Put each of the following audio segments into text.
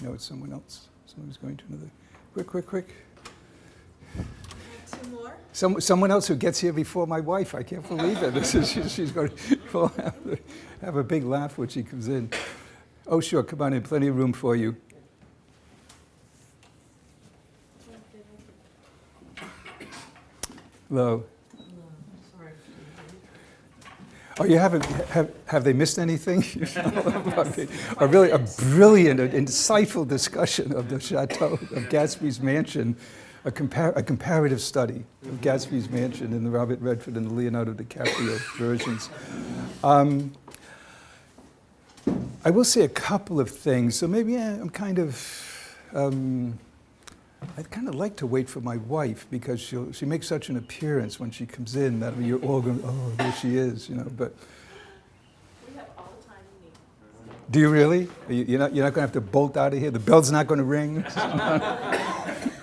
No, it's someone else. Someone's going to another. Quick. Two more? Someone else who gets here before my wife. I can't believe it. She's going to have a big laugh when she comes in. Oh, sure, come on in. Plenty of room for you. Hello. Oh, you haven't, have they missed anything? A brilliant and insightful discussion of the chateau of Gatsby's mansion, a comparative study of Gatsby's mansion in the Robert Redford and the Leonardo DiCaprio versions. I will say a couple of things. So maybe I'm kind of, I'd kind of like to wait for my wife because she makes such an appearance when she comes in that you're all going, oh, there she is, you know. But we have all the time we need. do you really? You're not going to have to bolt out of here. The bell's not going to ring.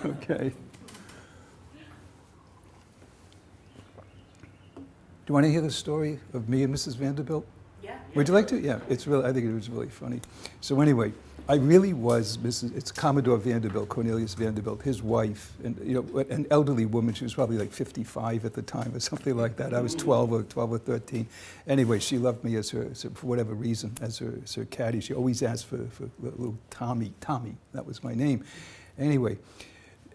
Okay. Do you want to hear the story of me and Mrs. Vanderbilt? Yeah. Would you like to? Yeah, it's really. I think it was really funny. So anyway, I really was it's Commodore Vanderbilt, Cornelius Vanderbilt, his wife, and an elderly woman. She was probably like 55 at the time or something like that. I was 12 or 13. Anyway, she loved me as her for whatever reason, as her caddy. She always asked for little Tommy. Tommy, that was my name. Anyway.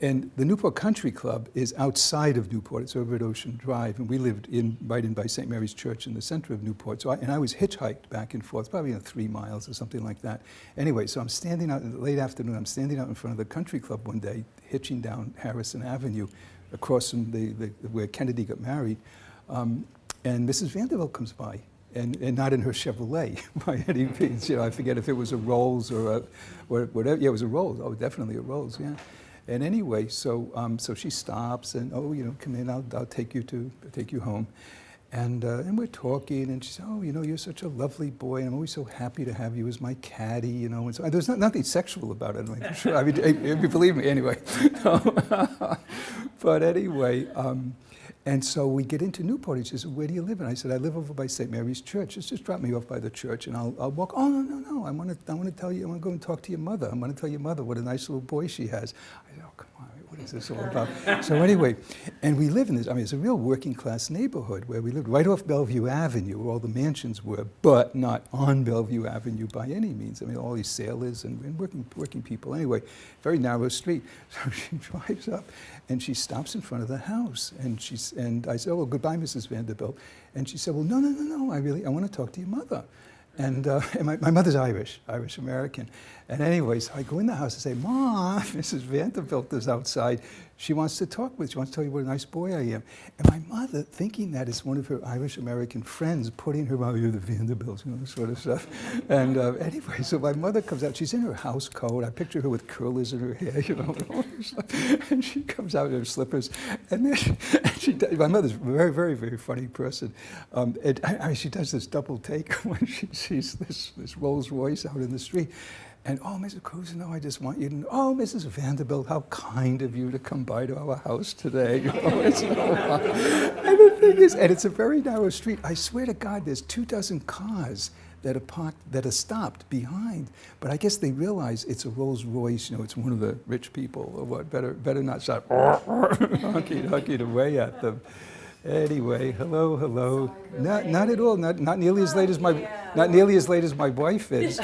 And the Newport Country Club is outside of Newport. It's over at Ocean Drive, and we lived right in by St. Mary's Church in the center of Newport. So I was hitchhiked back and forth, probably 3 miles or something like that. Anyway, so I'm standing out in the late afternoon. I'm standing out in front of the country club one day, hitching down Harrison Avenue, across from where Kennedy got married, and Mrs. Vanderbilt comes by. And not in her Chevrolet by any means. I forget if it was a Rolls or whatever. Yeah, it was a Rolls. Oh, definitely a Rolls. Yeah. And anyway, so she stops and come in. I'll take you home, and we're talking. And she said, oh, you're such a lovely boy. And I'm always so happy to have you as my caddy. And so there's nothing sexual about it. I'm sure. I mean, if you believe me, anyway. But anyway. And so we get into Newport. She says, where do you live? And I said, I live over by St. Mary's Church. Just drop me off by the church, and I'll walk. Oh, no. I want to tell you. I want to go and talk to your mother. I'm going to tell your mother what a nice little boy she has. I said, oh, come on. What is this all about? So anyway, and we live in this. I mean, it's a real working class neighborhood where we lived right off Bellevue Avenue, where all the mansions were, but not on Bellevue Avenue by any means. I mean, all these sailors and working people. Anyway, very narrow street. So she drives up, and she stops in front of the house, and I said, oh, well, goodbye, Mrs. Vanderbilt. And she said, well, no, I want to talk to your mother. And my mother's Irish American. And anyway, so I go in the house and say, Mom, Mrs. Vanderbilt is outside. She wants to talk with you. She wants to tell you what a nice boy I am. And my mother, thinking that it's one of her Irish American friends, putting her, oh, you're the Vanderbilts, sort of stuff. And anyway, so my mother comes out. She's in her house coat. I picture her with curlers in her hair, and she comes out in her slippers. And then my mother's a very, very, very funny person. She does this double take when she sees this Rolls Royce out in the street. And, oh, Mrs. Cousineau, I just want you to know, oh, Mrs. Vanderbilt, how kind of you to come by to our house today. It's so and the thing is, and it's a very narrow street. I swear to God, there's 24 cars that are parked, that are stopped behind. But I guess they realize it's a Rolls Royce, it's one of the rich people, or what, better not start honking away at them. Anyway, hello. Not at all. Not nearly as late as my wife is.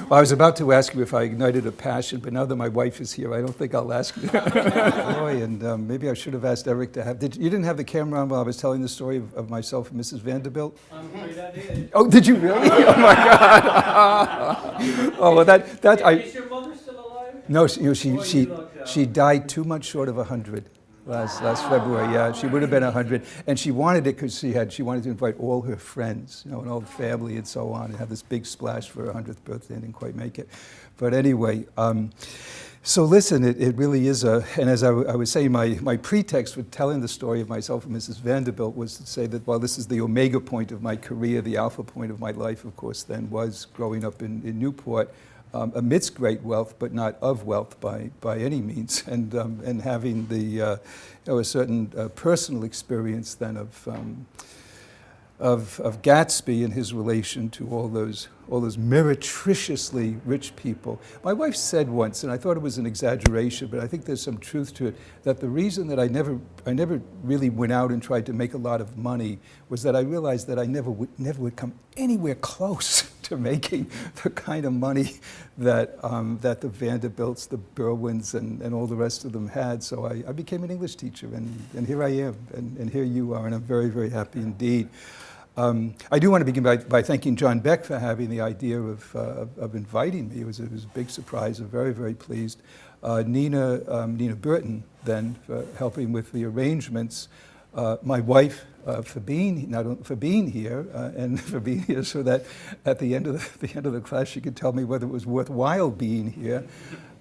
Well, I was about to ask you if I ignited a passion, but now that my wife is here, I don't think I'll ask you. Boy, and maybe I should have asked Eric to have. You didn't have the camera on while I was telling the story of myself and Mrs. Vanderbilt? I'm afraid I did. Oh, did you really? Oh my God! Oh well, Is your mother still alive? No, she died 2 months short of 100 last February. Yeah, she would have been 100, and she wanted it because she wanted to invite all her friends, and all the family and so on, and have this big splash for her 100th birthday, and didn't quite make it. But anyway, so listen, it really is and as I was saying, my pretext for telling the story of myself and Mrs. Vanderbilt was to say that while this is the omega point of my career, the alpha point of my life, of course, then was growing up in Newport. Amidst great wealth, but not of wealth by any means, and having a certain personal experience then of Gatsby and his relation to all those meretriciously rich people. My wife said once, and I thought it was an exaggeration, but I think there's some truth to it, that the reason that I never really went out and tried to make a lot of money was that I realized that I never would come anywhere close to making the kind of money that that the Vanderbilts, the Berwins, and all the rest of them had. So I became an English teacher, and here I am, and here you are, and I'm very, very happy indeed. I do want to begin by thanking John Beck for having the idea of inviting me. It was a big surprise. I'm very, very pleased. Nina Burton, then, for helping with the arrangements. My wife, for being here, and for being here so that at the end of the class she could tell me whether it was worthwhile being here.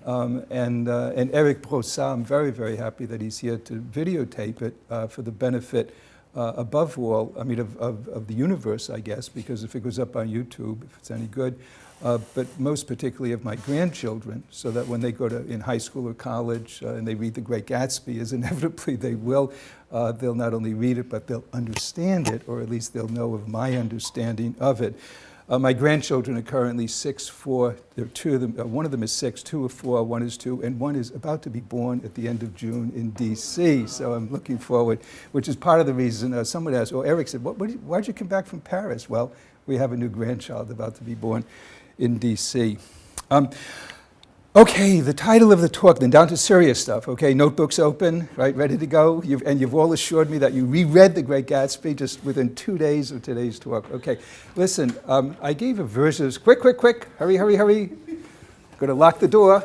And Eric Brossat, I'm very, very happy that he's here to videotape it for the benefit, above all, I mean, of the universe, I guess, because if it goes up on YouTube, if it's any good, but most particularly of my grandchildren, so that when they go in high school or college and they read The Great Gatsby, as inevitably they will, they'll not only read it, but they'll understand it, or at least they'll know of my understanding of it. My grandchildren are currently 6'4". There are two of them. One of them is 6, 2 are 4, one is 2, and one is about to be born at the end of June in D.C. So I'm looking forward, which is part of the reason. Someone asked, well, Eric said, why'd you come back from Paris? Well, we have a new grandchild about to be born in D.C. Okay, the title of the talk, then down to serious stuff, okay? Notebooks open, right, ready to go? You've all assured me that you reread The Great Gatsby just within 2 days of today's talk. Okay, listen, I gave a versus, quick, hurry. Gonna lock the door.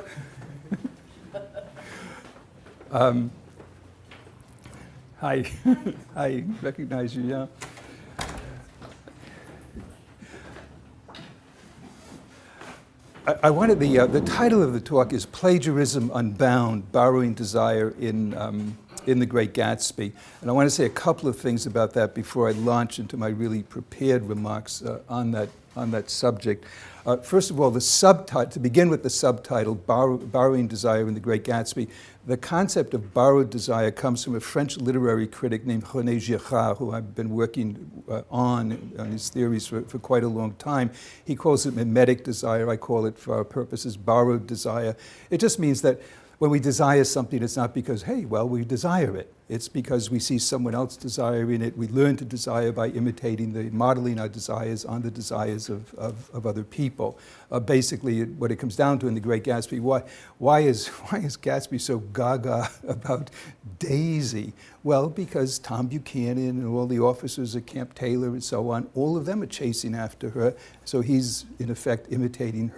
Hi, I recognize you, yeah. I wanted the title of the talk is Plagiarism Unbound, Borrowing Desire in The Great Gatsby. And I want to say a couple of things about that before I launch into my really prepared remarks on that subject. First of all, the subtitle, to begin with the subtitle, Borrowing Desire in The Great Gatsby, the concept of borrowed desire comes from a French literary critic named René Girard, who I've been working on his theories for quite a long time. He calls it mimetic desire. I call it, for our purposes, borrowed desire. It just means that when we desire something, it's not because, hey, well, we desire it. It's because we see someone else desiring it. We learn to desire by modeling our desires on the desires of other people. Basically, what it comes down to in The Great Gatsby, why is Gatsby so gaga about Daisy? Well, because Tom Buchanan and all the officers at Camp Taylor and so on, all of them are chasing after her. So he's, in effect, imitating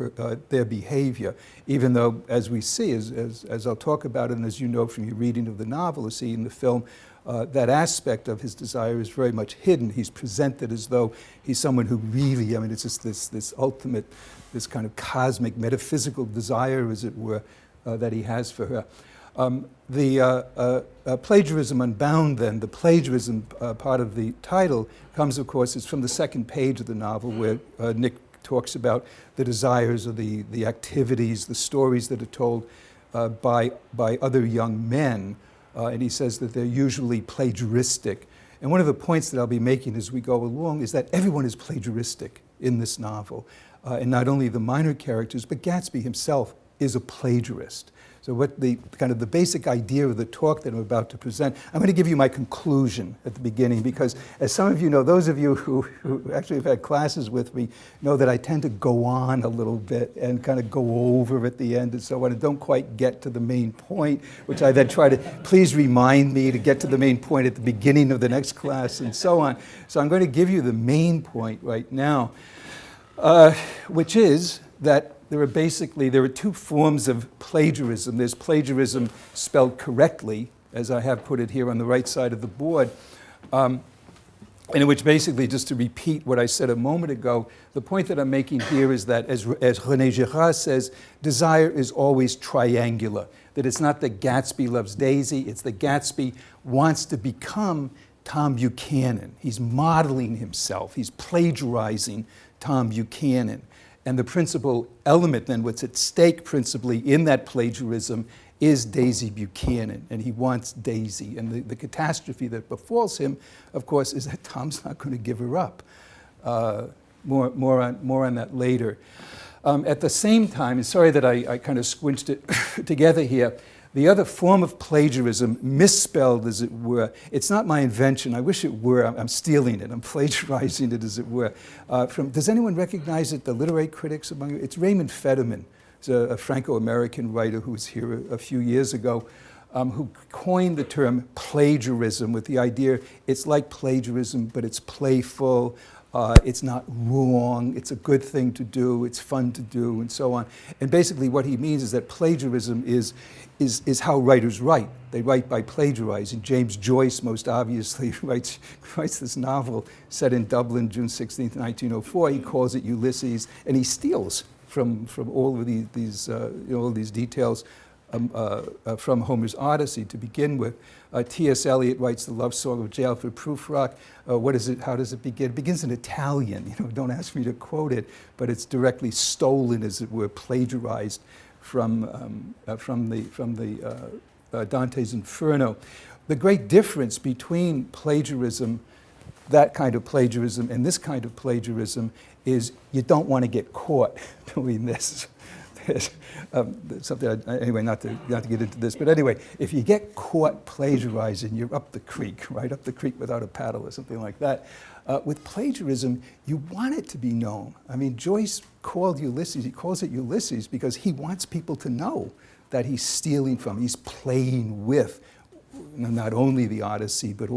their behavior, even though, as we see, as I'll talk about it, and as you know from your reading of the novel or seeing the film, that aspect of his desire is very much hidden. He's presented as though he's someone who really, I mean, it's just this ultimate, this kind of cosmic, metaphysical desire, as it were, that he has for her. Plagiarism Unbound, then, the plagiarism part of the title comes, of course, it's from the second page of the novel, where Nick talks about the desires or the activities, the stories that are told by other young men. And he says that they're usually plagiaristic. And one of the points that I'll be making as we go along is that everyone is plagiaristic in this novel. And not only the minor characters, but Gatsby himself is a plagiarist. So what the basic idea of the talk that I'm about to present, I'm going to give you my conclusion at the beginning, because as some of you know, those of you who actually have had classes with me know that I tend to go on a little bit and kind of go over at the end and so on, and don't quite get to the main point, which I then try to, please remind me to get to the main point at the beginning of the next class and so on. So I'm going to give you the main point right now, which is that there are two forms of plagiarism. There's plagiarism spelled correctly, as I have put it here on the right side of the board, and in which basically, just to repeat what I said a moment ago, the point that I'm making here is that, as René Girard says, desire is always triangular. That it's not that Gatsby loves Daisy, it's that Gatsby wants to become Tom Buchanan. He's modeling himself. He's plagiarizing Tom Buchanan. And the principal element then, what's at stake principally in that plagiarism, is Daisy Buchanan, and he wants Daisy. And the catastrophe that befalls him, of course, is that Tom's not going to give her up. More on that later. At the same time, and sorry that I kind of squinched it together here, the other form of plagiarism, misspelled as it were, it's not my invention. I wish it were. I'm stealing it. I'm plagiarizing it, as it were. Does anyone recognize it, the literary critics among you? It's Raymond Fetterman. He's a Franco-American writer who was here a few years ago, who coined the term plagiarism with the idea it's like plagiarism, but it's playful. It's not wrong, it's a good thing to do, it's fun to do, and so on. And basically what he means is that plagiarism is how writers write. They write by plagiarizing. James Joyce, most obviously, writes this novel set in Dublin, June 16th, 1904. He calls it Ulysses, and he steals from all of these details from Homer's Odyssey to begin with. T.S. Eliot writes the love song of J. Alfred Prufrock. What is it? How does it begin? It begins in Italian. Don't ask me to quote it, but it's directly stolen, as it were, plagiarized from Dante's Inferno. The great difference between plagiarism, that kind of plagiarism, and this kind of plagiarism is you don't want to get caught doing this. Something anyway, not to get into this, but anyway, if you get caught plagiarizing, you're up the creek, right? Up the creek without a paddle or something like that. With plagiarism, you want it to be known. I mean, Joyce called Ulysses, he calls it Ulysses because he wants people to know that he's stealing from, he's playing with not only the Odyssey, but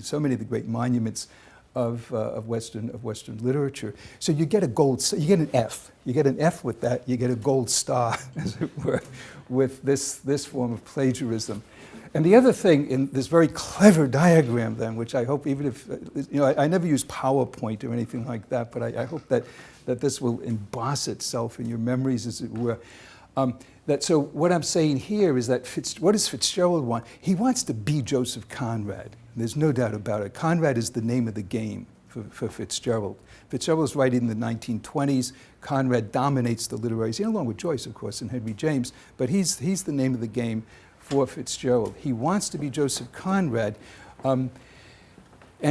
so many of the great monuments of Western literature. So you get you get an F. You get an F with that. You get a gold star, as it were, with this form of plagiarism. And the other thing in this very clever diagram, then, which I hope, even if I never use PowerPoint or anything like that, but I hope that this will emboss itself in your memories, as it were. So what I'm saying here is that what does Fitzgerald want? He wants to be Joseph Conrad. There's no doubt about it. Conrad is the name of the game for Fitzgerald. Fitzgerald was writing in the 1920s. Conrad dominates the literary scene, along with Joyce, of course, and Henry James. But he's the name of the game for Fitzgerald. He wants to be Joseph Conrad. And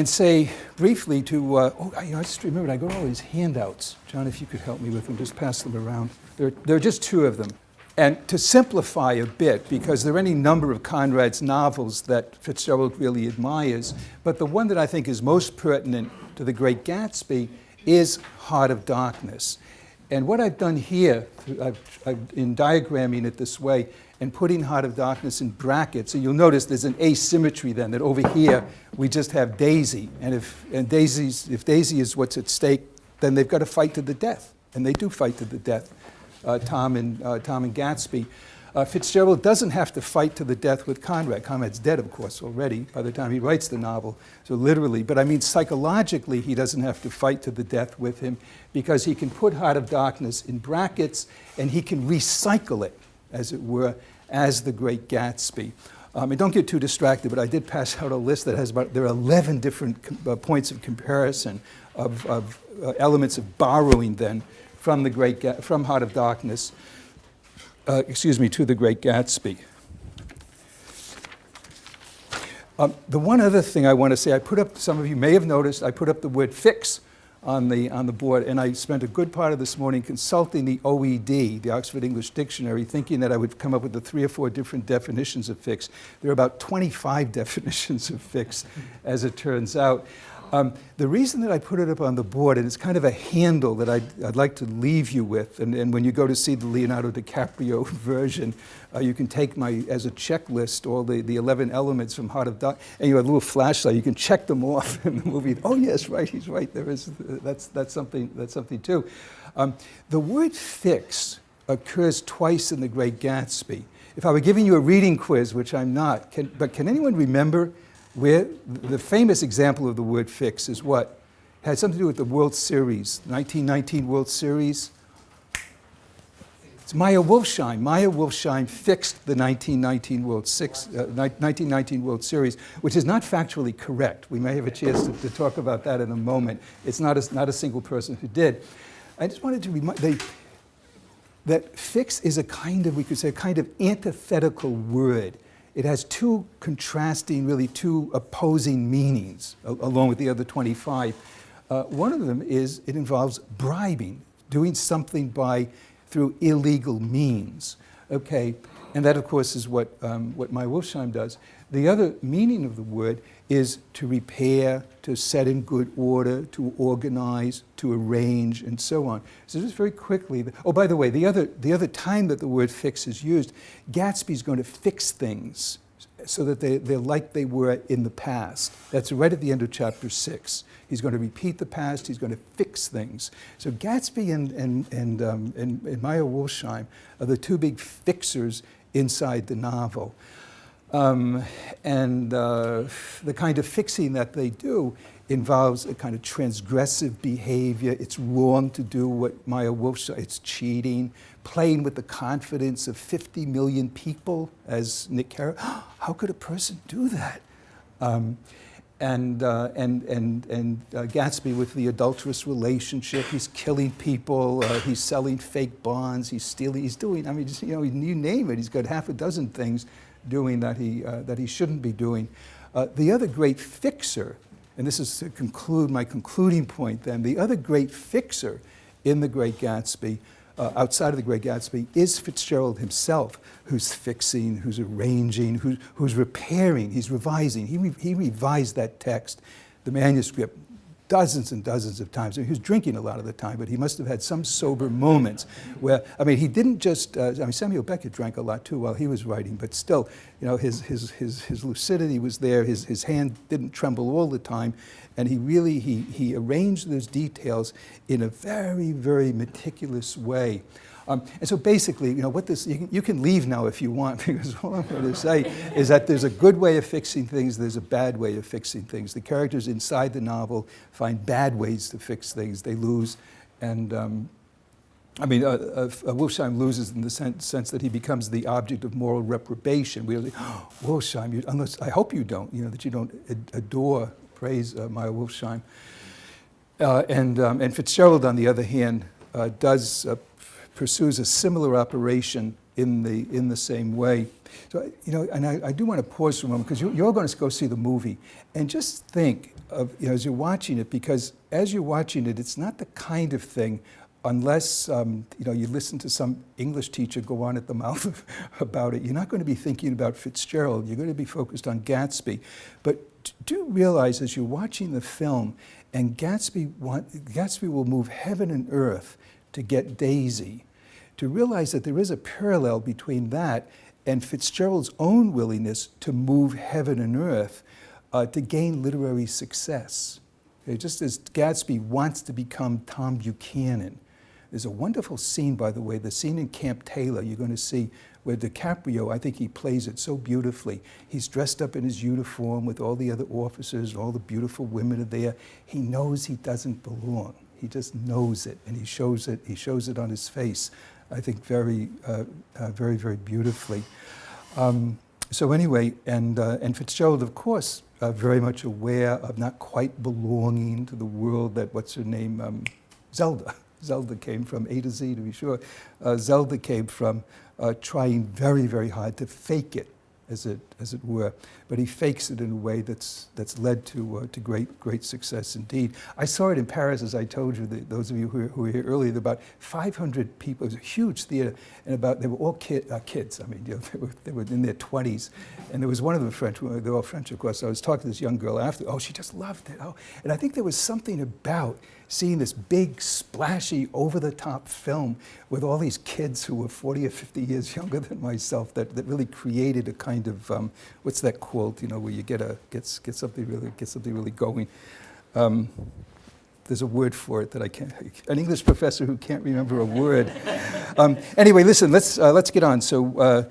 say briefly to, I just remembered, I got all these handouts. John, if you could help me with them, just pass them around. There are just two of them. And to simplify a bit, because there are any number of Conrad's novels that Fitzgerald really admires, but the one that I think is most pertinent to The Great Gatsby is Heart of Darkness. And what I've done here, in diagramming it this way, and putting Heart of Darkness in brackets, and you'll notice there's an asymmetry then, that over here we just have Daisy, and if Daisy is what's at stake, then they've got to fight to the death, and they do fight to the death. Tom and Gatsby. Fitzgerald doesn't have to fight to the death with Conrad. Conrad's dead, of course, already by the time he writes the novel, so literally. But I mean, psychologically, he doesn't have to fight to the death with him because he can put Heart of Darkness in brackets and he can recycle it, as it were, as The Great Gatsby. And don't get too distracted, but I did pass out a list that has there are 11 different points of comparison of elements of borrowing then from Heart of Darkness, to The Great Gatsby. The one other thing I want to say, I put up, some of you may have noticed, I put up the word fix on the board, and I spent a good part of this morning consulting the OED, the Oxford English Dictionary, thinking that I would come up with the 3 or 4 different definitions of fix. There are about 25 definitions of fix, as it turns out. The reason that I put it up on the board, and it's kind of a handle that I'd like to leave you with, and when you go to see the Leonardo DiCaprio version, you can take as a checklist all the 11 elements from Heart of Darkness, and you have a little flashlight, you can check them off in the movie. Oh yes, right, he's right, that's something too. The word fix occurs twice in The Great Gatsby. If I were giving you a reading quiz, which I'm not, can anyone remember where the famous example of the word fix is what? It had something to do with the World Series, 1919 World Series. It's Maya Wolfsheim. Maya Wolfsheim fixed the 1919 World Series, which is not factually correct. We may have a chance to talk about that in a moment. It's not a single person who did. I just wanted to remind, that fix is a kind of, we could say, a kind of antithetical word. It has two contrasting, really two opposing meanings, along with the other 25. One of them is it involves bribing, doing something through illegal means. Okay, and that, of course, is what Meyer Wolfsheim does. The other meaning of the word is to repair, to set in good order, to organize, to arrange, and so on. So just very quickly, oh, by the way, the other time that the word fix is used, Gatsby's going to fix things so that they're like they were in the past. That's right at the end of chapter 6. He's going to repeat the past, he's going to fix things. So Gatsby and Meyer Wolfsheim are the two big fixers inside the novel. The kind of fixing that they do involves a kind of transgressive behavior. It's wrong to do what Meyer Wolfsheim, it's cheating, playing with the confidence of 50 million people, as Nick Carroll. How could a person do that? Gatsby with the adulterous relationship, he's killing people, he's selling fake bonds, he's stealing, he's doing, I mean, just, you know, you name it, he's got half a dozen things doing that he shouldn't be doing. The other great fixer, and this is to conclude my concluding point then, the other great fixer in The Great Gatsby, outside of The Great Gatsby, is Fitzgerald himself, who's fixing, who's arranging, who's repairing, he's revising. He revised that text, the manuscript, dozens and dozens of times. I mean, he was drinking a lot of the time, but he must have had some sober moments where, I mean, he didn't just, I mean, Samuel Beckett drank a lot too while he was writing, but still, you know, his lucidity was there, his hand didn't tremble all the time, and he really, he arranged those details in a very, very meticulous way. And so basically, you know, what this, you can leave now if you want, because all I'm going to say is that there's a good way of fixing things, there's a bad way of fixing things. The characters inside the novel find bad ways to fix things, they lose, and I mean, Wolfsheim loses in the sense that he becomes the object of moral reprobation. We're like, oh, Wolfsheim, unless, I hope you don't, you know, that you don't adore, praise Meyer Wolfsheim. And Fitzgerald, on the other hand, pursues a similar operation in the same way. So, you know, and I do want to pause for a moment, because you're going to go see the movie, and just think of, you know, as you're watching it, because as you're watching it, it's not the kind of thing, unless you know, you listen to some English teacher go on at the mouth about it, you're not going to be thinking about Fitzgerald, you're going to be focused on Gatsby. But do realize as you're watching the film, and Gatsby will move heaven and earth to get Daisy, to realize that there is a parallel between that and Fitzgerald's own willingness to move heaven and earth to gain literary success. Okay, just as Gatsby wants to become Tom Buchanan. There's a wonderful scene, by the way, the scene in Camp Taylor you're going to see, where DiCaprio, I think he plays it so beautifully. He's dressed up in his uniform with all the other officers, all the beautiful women are there. He knows he doesn't belong. He just knows it, and he shows it on his face, I think very, very beautifully. So anyway, and Fitzgerald, of course, very much aware of not quite belonging to the world that, what's her name, Zelda. Zelda came from, A to Z to be sure. Zelda came from trying very, very hard to fake it, as it were, but he fakes it in a way that's led to great success indeed. I saw it in Paris, as I told you. Those of you who were here earlier, there were about 500 people. It was a huge theater, and they were all kids. I mean, you know, they were in their 20s, and there was one of them French. They're all French, of course. So I was talking to this young girl after. Oh, she just loved it. Oh, and I think there was something about seeing this big, splashy, over-the-top film with all these kids who were 40 or 50 years younger than myself that really created a kind of what's that called? You know, where you get something really going. There's a word for it that I can't. An English professor who can't remember a word. Anyway, listen. Let's get on. So.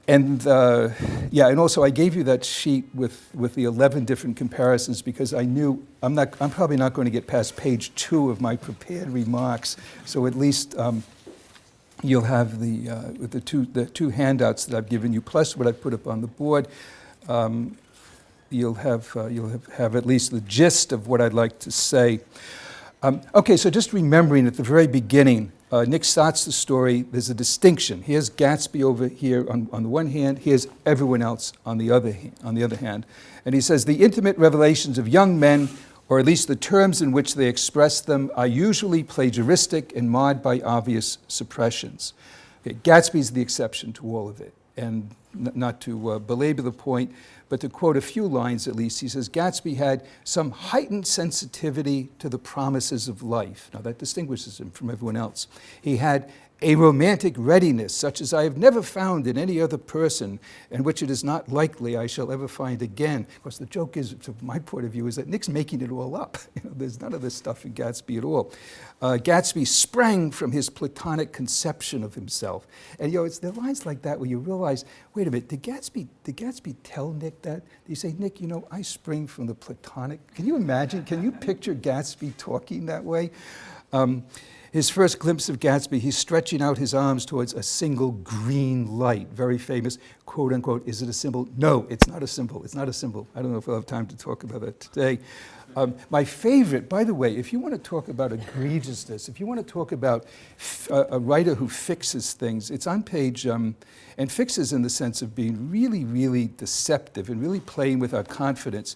Yeah, and also I gave you that sheet with the 11 different comparisons because I knew I'm probably not going to get past page 2 of my prepared remarks. So at least you'll have the two handouts that I've given you, plus what I've put up on the board. You'll have at least the gist of what I'd like to say. Okay, so just remembering at the very beginning Nick starts the story, there's a distinction. Here's Gatsby over here on the one hand, here's everyone else on the other hand. And he says, the intimate revelations of young men, or at least the terms in which they express them, are usually plagiaristic and marred by obvious suppressions. Okay, Gatsby's the exception to all of it. And not to belabor the point, but to quote a few lines at least, he says, Gatsby had some heightened sensitivity to the promises of life. Now that distinguishes him from everyone else. He had a romantic readiness such as I have never found in any other person, and which it is not likely I shall ever find again. Of course, the joke is, from my point of view, is that Nick's making it all up. There's none of this stuff in Gatsby at all. Gatsby sprang from his Platonic conception of himself. And it's there are lines like that where you realize, wait a minute, did Gatsby tell Nick that? Did he say, Nick, I spring from the Platonic? Can you imagine? Can you picture Gatsby talking that way? His first glimpse of Gatsby, he's stretching out his arms towards a single green light, very famous, quote unquote, is it a symbol? No, it's not a symbol, it's not a symbol. I don't know if we'll have time to talk about that today. My favorite, by the way, if you want to talk about egregiousness, if you want to talk about a writer who fixes things, it's on page, and fixes in the sense of being really, really deceptive and really playing with our confidence.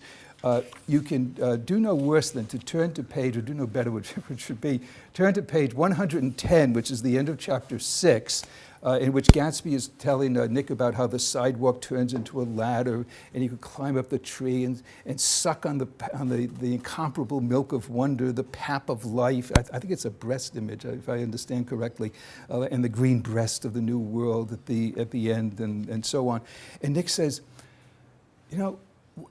You can do no worse than to turn to page, or do no better, which should be, turn to page 110, which is the end of chapter 6, in which Gatsby is telling Nick about how the sidewalk turns into a ladder, and you could climb up the tree and suck on the incomparable milk of wonder, the pap of life. I think it's a breast image, if I understand correctly, and the green breast of the new world at the end, and so on. And Nick says,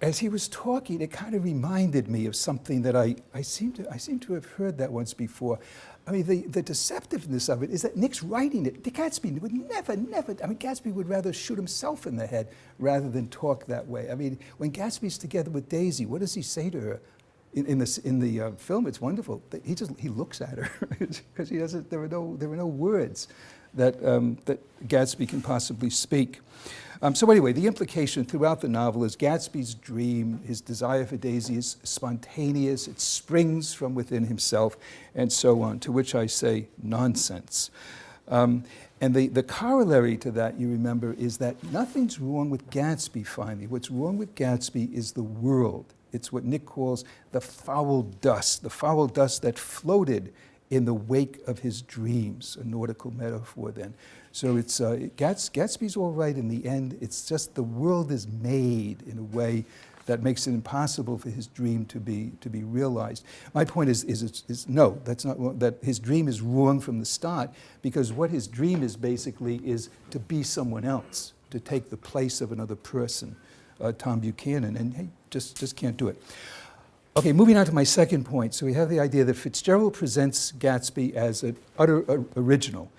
as he was talking, it kind of reminded me of something that I seem to have heard that once before. I mean, the deceptiveness of it is that Nick's writing it. Gatsby would never, Gatsby would rather shoot himself in the head rather than talk that way. I mean, when Gatsby's together with Daisy, what does he say to her? In the film, it's wonderful. He looks at her because he doesn't. There are no words that Gatsby can possibly speak. So anyway, the implication throughout the novel is Gatsby's dream, his desire for Daisy is spontaneous, it springs from within himself, and so on, to which I say nonsense. And the corollary to that, you remember, is that nothing's wrong with Gatsby, finally. What's wrong with Gatsby is the world. It's what Nick calls the foul dust that floated in the wake of his dreams, a nautical metaphor then. So it's Gatsby's all right in the end. It's just the world is made in a way that makes it impossible for his dream to be realized. My point is no, that's not that his dream is wrong from the start, because what his dream is basically is to be someone else, to take the place of another person, Tom Buchanan, and he just can't do it. Okay, moving on to my second point. So we have the idea that Fitzgerald presents Gatsby as an utter original.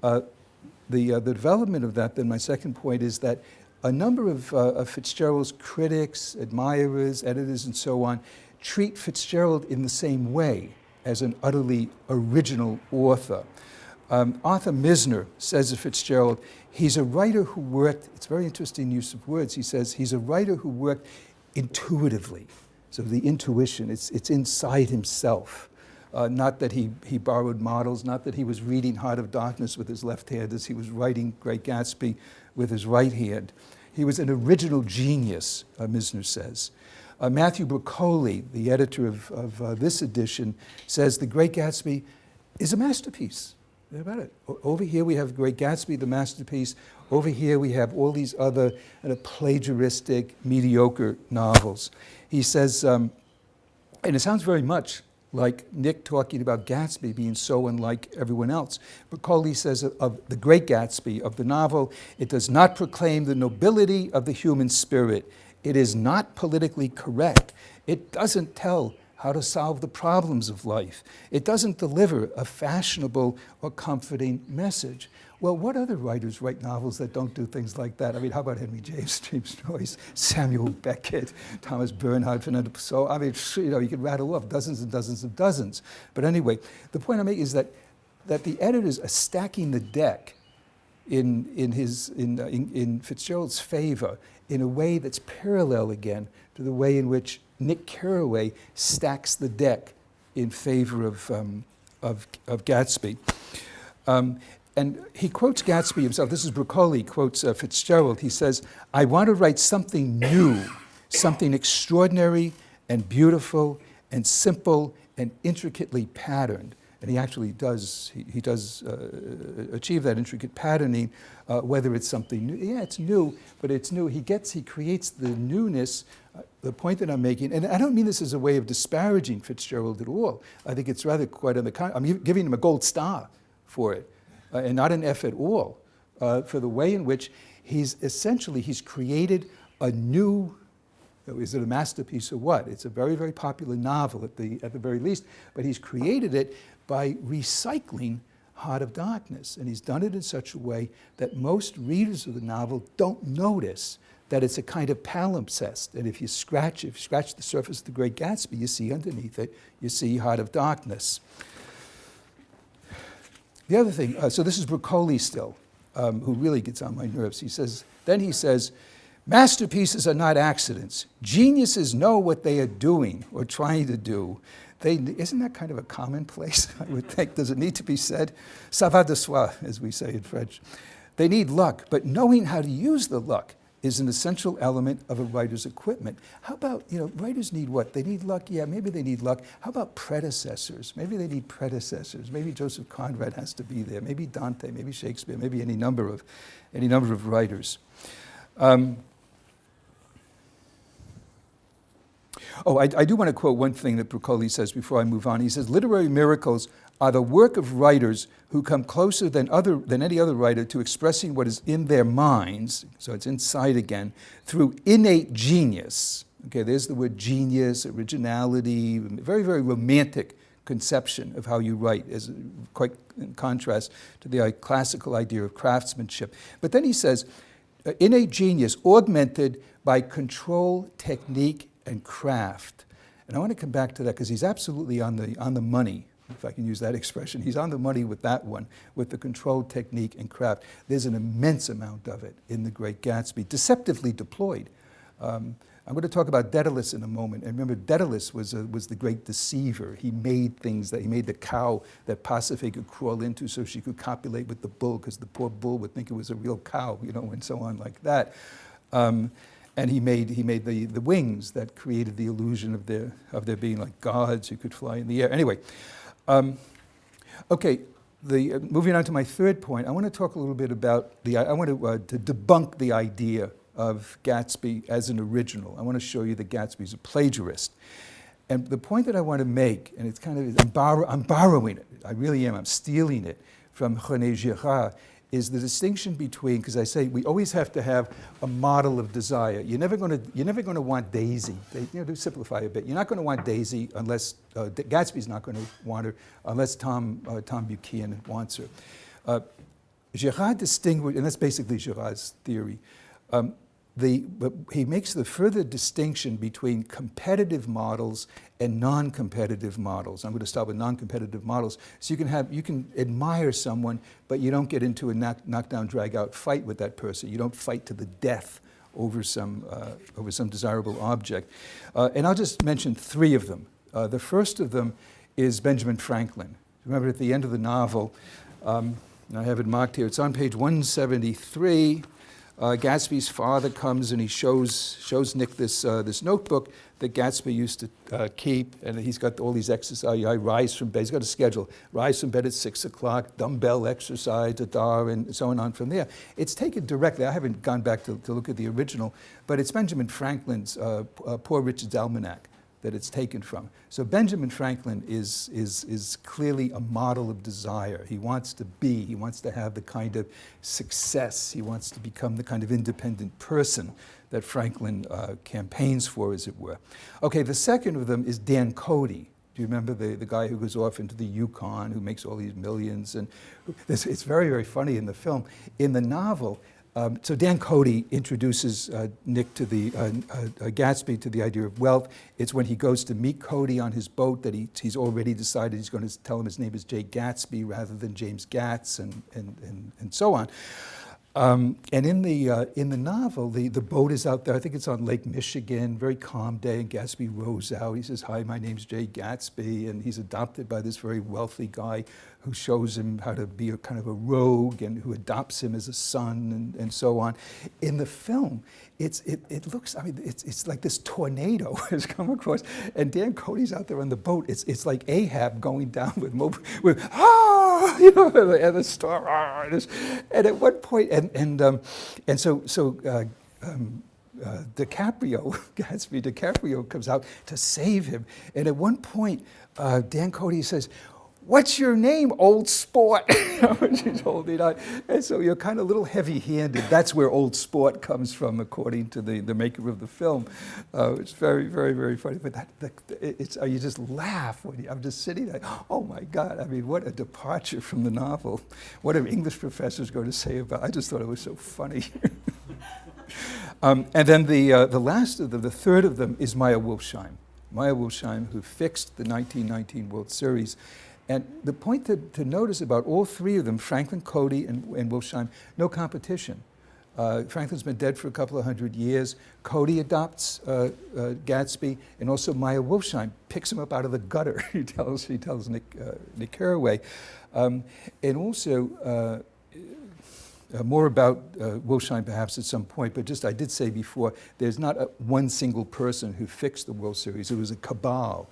The development of that, then my second point, is that a number of Fitzgerald's critics, admirers, editors, and so on, treat Fitzgerald in the same way as an utterly original author. Arthur Misner says of Fitzgerald, he's a writer who worked, it's a very interesting use of words, he says he's a writer who worked intuitively. So the intuition, it's inside himself. Not that he borrowed models, not that he was reading Heart of Darkness with his left hand as he was writing Great Gatsby with his right hand. He was an original genius, Misner says. Matthew Broccoli, the editor of this edition, says The Great Gatsby is a masterpiece. Think about it. Over here we have Great Gatsby, the masterpiece. Over here we have all these other plagiaristic, mediocre novels. He says, and it sounds very much like Nick talking about Gatsby being so unlike everyone else. Broccoli says of The Great Gatsby, of the novel, it does not proclaim the nobility of the human spirit. It is not politically correct. It doesn't tell how to solve the problems of life. It doesn't deliver a fashionable or comforting message. Well, what other writers write novels that don't do things like that? I mean, how about Henry James, James Joyce, Samuel Beckett, Thomas Bernhard, Fernando Pessoa? I mean, you could rattle off dozens and dozens of dozens. But anyway, the point I make is that the editors are stacking the deck in Fitzgerald's favor in a way that's parallel again to the way in which Nick Carraway stacks the deck in favor of Gatsby. And he quotes Gatsby himself. This is Broccoli, quotes Fitzgerald. He says, I want to write something new, something extraordinary and beautiful and simple and intricately patterned. And he actually does, he does achieve that intricate patterning, whether it's something new. Yeah, it's new, but it's new. He creates the newness, the point that I'm making, and I don't mean this as a way of disparaging Fitzgerald at all. I think it's rather quite on the contrary. I'm giving him a gold star for it, and not an F at all, for the way in which he's created a new, is it a masterpiece or what? It's a very, very popular novel at the very least, but he's created it by recycling Heart of Darkness. And he's done it in such a way that most readers of the novel don't notice that it's a kind of palimpsest. And if you scratch the surface of The Great Gatsby, you see underneath it, you see Heart of Darkness. The other thing, so this is Broccoli still, who really gets on my nerves. He says, masterpieces are not accidents. Geniuses know what they are doing or trying to do. Isn't that kind of a commonplace, I would think? Does it need to be said? Ça va de soi, as we say in French. They need luck, but knowing how to use the luck is an essential element of a writer's equipment. How about, writers need what? They need luck? Yeah, maybe they need luck. How about predecessors? Maybe they need predecessors. Maybe Joseph Conrad has to be there. Maybe Dante, maybe Shakespeare, maybe any number of writers. I do want to quote one thing that Broccoli says before I move on. He says, literary miracles are the work of writers who come closer than any other writer to expressing what is in their minds, so it's inside again, through innate genius. Okay, there's the word genius, originality, very, very romantic conception of how you write, as quite in contrast to the classical idea of craftsmanship. But then he says, innate genius augmented by control, technique, and craft. And I want to come back to that because he's absolutely on the money, if I can use that expression. He's on the money with that one, with the control, technique, and craft. There's an immense amount of it in The Great Gatsby, deceptively deployed. I'm going to talk about Daedalus in a moment. And remember, Daedalus was the great deceiver. He made things he made the cow that Pasiphae could crawl into so she could copulate with the bull, because the poor bull would think it was a real cow, and so on like that. And he made the wings that created the illusion of there being like gods who could fly in the air. Anyway, moving on to my third point, I want to talk a little bit about I want to debunk the idea of Gatsby as an original. I want to show you that Gatsby's a plagiarist. And the point that I want to make, and it's kind of, I'm borrowing it, I really am, I'm stealing it from René Girard, is the distinction between, because I say we always have to have a model of desire. You're never going to want Daisy. To simplify a bit, you're not going to want Daisy unless Gatsby's not going to want her unless Tom Buchanan wants her. Girard distinguished, and that's basically Girard's theory. But he makes the further distinction between competitive models and non-competitive models. I'm going to start with non-competitive models. So you can admire someone, but you don't get into a knockdown, drag-out fight with that person. You don't fight to the death over some desirable object. And I'll just mention three of them. The first of them is Benjamin Franklin. Remember at the end of the novel, and I have it marked here, it's on page 173. Gatsby's father comes and he shows Nick this notebook that Gatsby used to keep, and he's got all these exercises. I rise from bed. He's got a schedule. Rise from bed at 6 o'clock, dumbbell exercise, and so on from there. It's taken directly. I haven't gone back to look at the original, but it's Benjamin Franklin's Poor Richard's Almanac that it's taken from. So Benjamin Franklin is clearly a model of desire. He wants to have the kind of success, he wants to become the kind of independent person that Franklin campaigns for, as it were. Okay, the second of them is Dan Cody. Do you remember the guy who goes off into the Yukon, who makes all these millions? And it's very, very funny in the film. In the novel, so Dan Cody introduces Nick to the Gatsby to the idea of wealth. It's when he goes to meet Cody on his boat that he's already decided he's going to tell him his name is Jay Gatsby rather than James Gatz, and so on. And in the novel, the boat is out there. I think it's on Lake Michigan, very calm day, and Gatsby rows out. He says, "Hi, my name's Jay Gatsby," and he's adopted by this very wealthy guy who shows him how to be a kind of a rogue and who adopts him as a son and so on. In the film, it looks, I mean, it's like this tornado has come across, and Dan Cody's out there on the boat. It's like Ahab going down with you know, and the storm, and at one point, DiCaprio comes out to save him, and at one point, Dan Cody says, "What's your name, old sport?" When she's holding on. And so you're kind of a little heavy-handed. That's where old sport comes from, according to the maker of the film. It's very, very, very funny. But you just laugh when I'm just sitting there. Oh my God! I mean, what a departure from the novel. What are English professors going to say about? I just thought it was so funny. And then the last of them, the third of them, is Maya Wolfsheim. Maya Wolfsheim, who fixed the 1919 World Series. And the point to notice about all three of them, Franklin, Cody, and Wolfsheim, no competition. Franklin's been dead for a couple of 100 years. Cody adopts Gatsby, and also Maya Wolfsheim picks him up out of the gutter, he tells Nick Carraway. And also, more about Wolfsheim perhaps at some point, but just I did say before, there's not one single person who fixed the World Series. It was a cabal.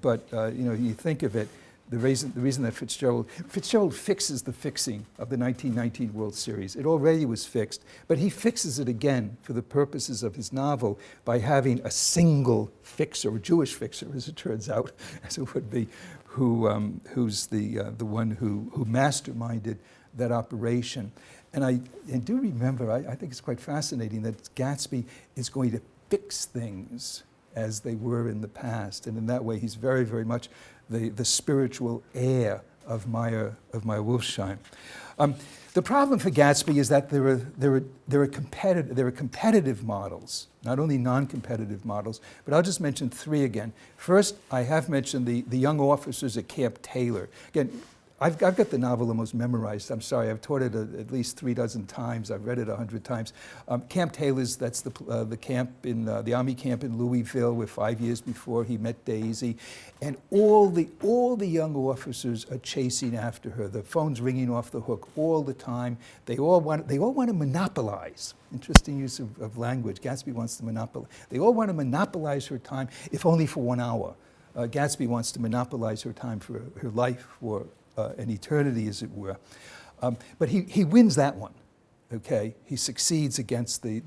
But you know, you think of it, the reason that Fitzgerald fixes the fixing of the 1919 World Series. It already was fixed, but he fixes it again for the purposes of his novel by having a single fixer, a Jewish fixer, as it turns out, as it would be, who's the one who masterminded that operation. And I do remember, I think it's quite fascinating that Gatsby is going to fix things as they were in the past. And in that way, he's very, very much the spiritual heir of Maya Wolfsheim. The problem for Gatsby is that there are competitive models, not only non-competitive models, but I'll just mention three again. First, I have mentioned the young officers at Camp Taylor. Again, I've got the novel almost memorized. I'm sorry, I've taught it at least 36 times. I've read it 100 times. Camp Taylor's, that's the camp in the Army camp in Louisville, where 5 years before he met Daisy, and all the young officers are chasing after her. The phone's ringing off the hook all the time. They all want to monopolize. Interesting use of language. Gatsby wants to monopolize. They all want to monopolize her time, if only for 1 hour. Gatsby wants to monopolize her time for her life, for an eternity, as it were. But he wins that one, okay? He succeeds against the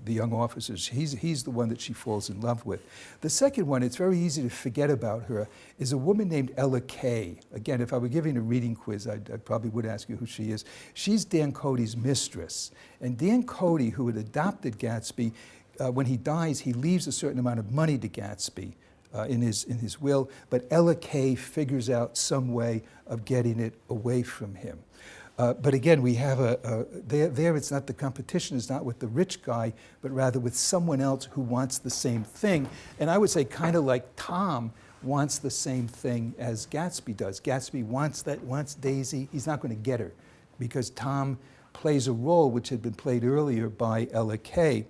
young officers. He's the one that she falls in love with. The second one, it's very easy to forget about her, is a woman named Ella Kay. Again, if I were giving a reading quiz, I probably would ask you who she is. She's Dan Cody's mistress. And Dan Cody, who had adopted Gatsby, when he dies, he leaves a certain amount of money to Gatsby. In his will, but Ella Kay figures out some way of getting it away from him. But again, we have there it's not the competition is not with the rich guy, but rather with someone else who wants the same thing. And I would say kind of like Tom wants the same thing as Gatsby does. Gatsby wants Daisy. He's not going to get her because Tom plays a role which had been played earlier by Ella Kay.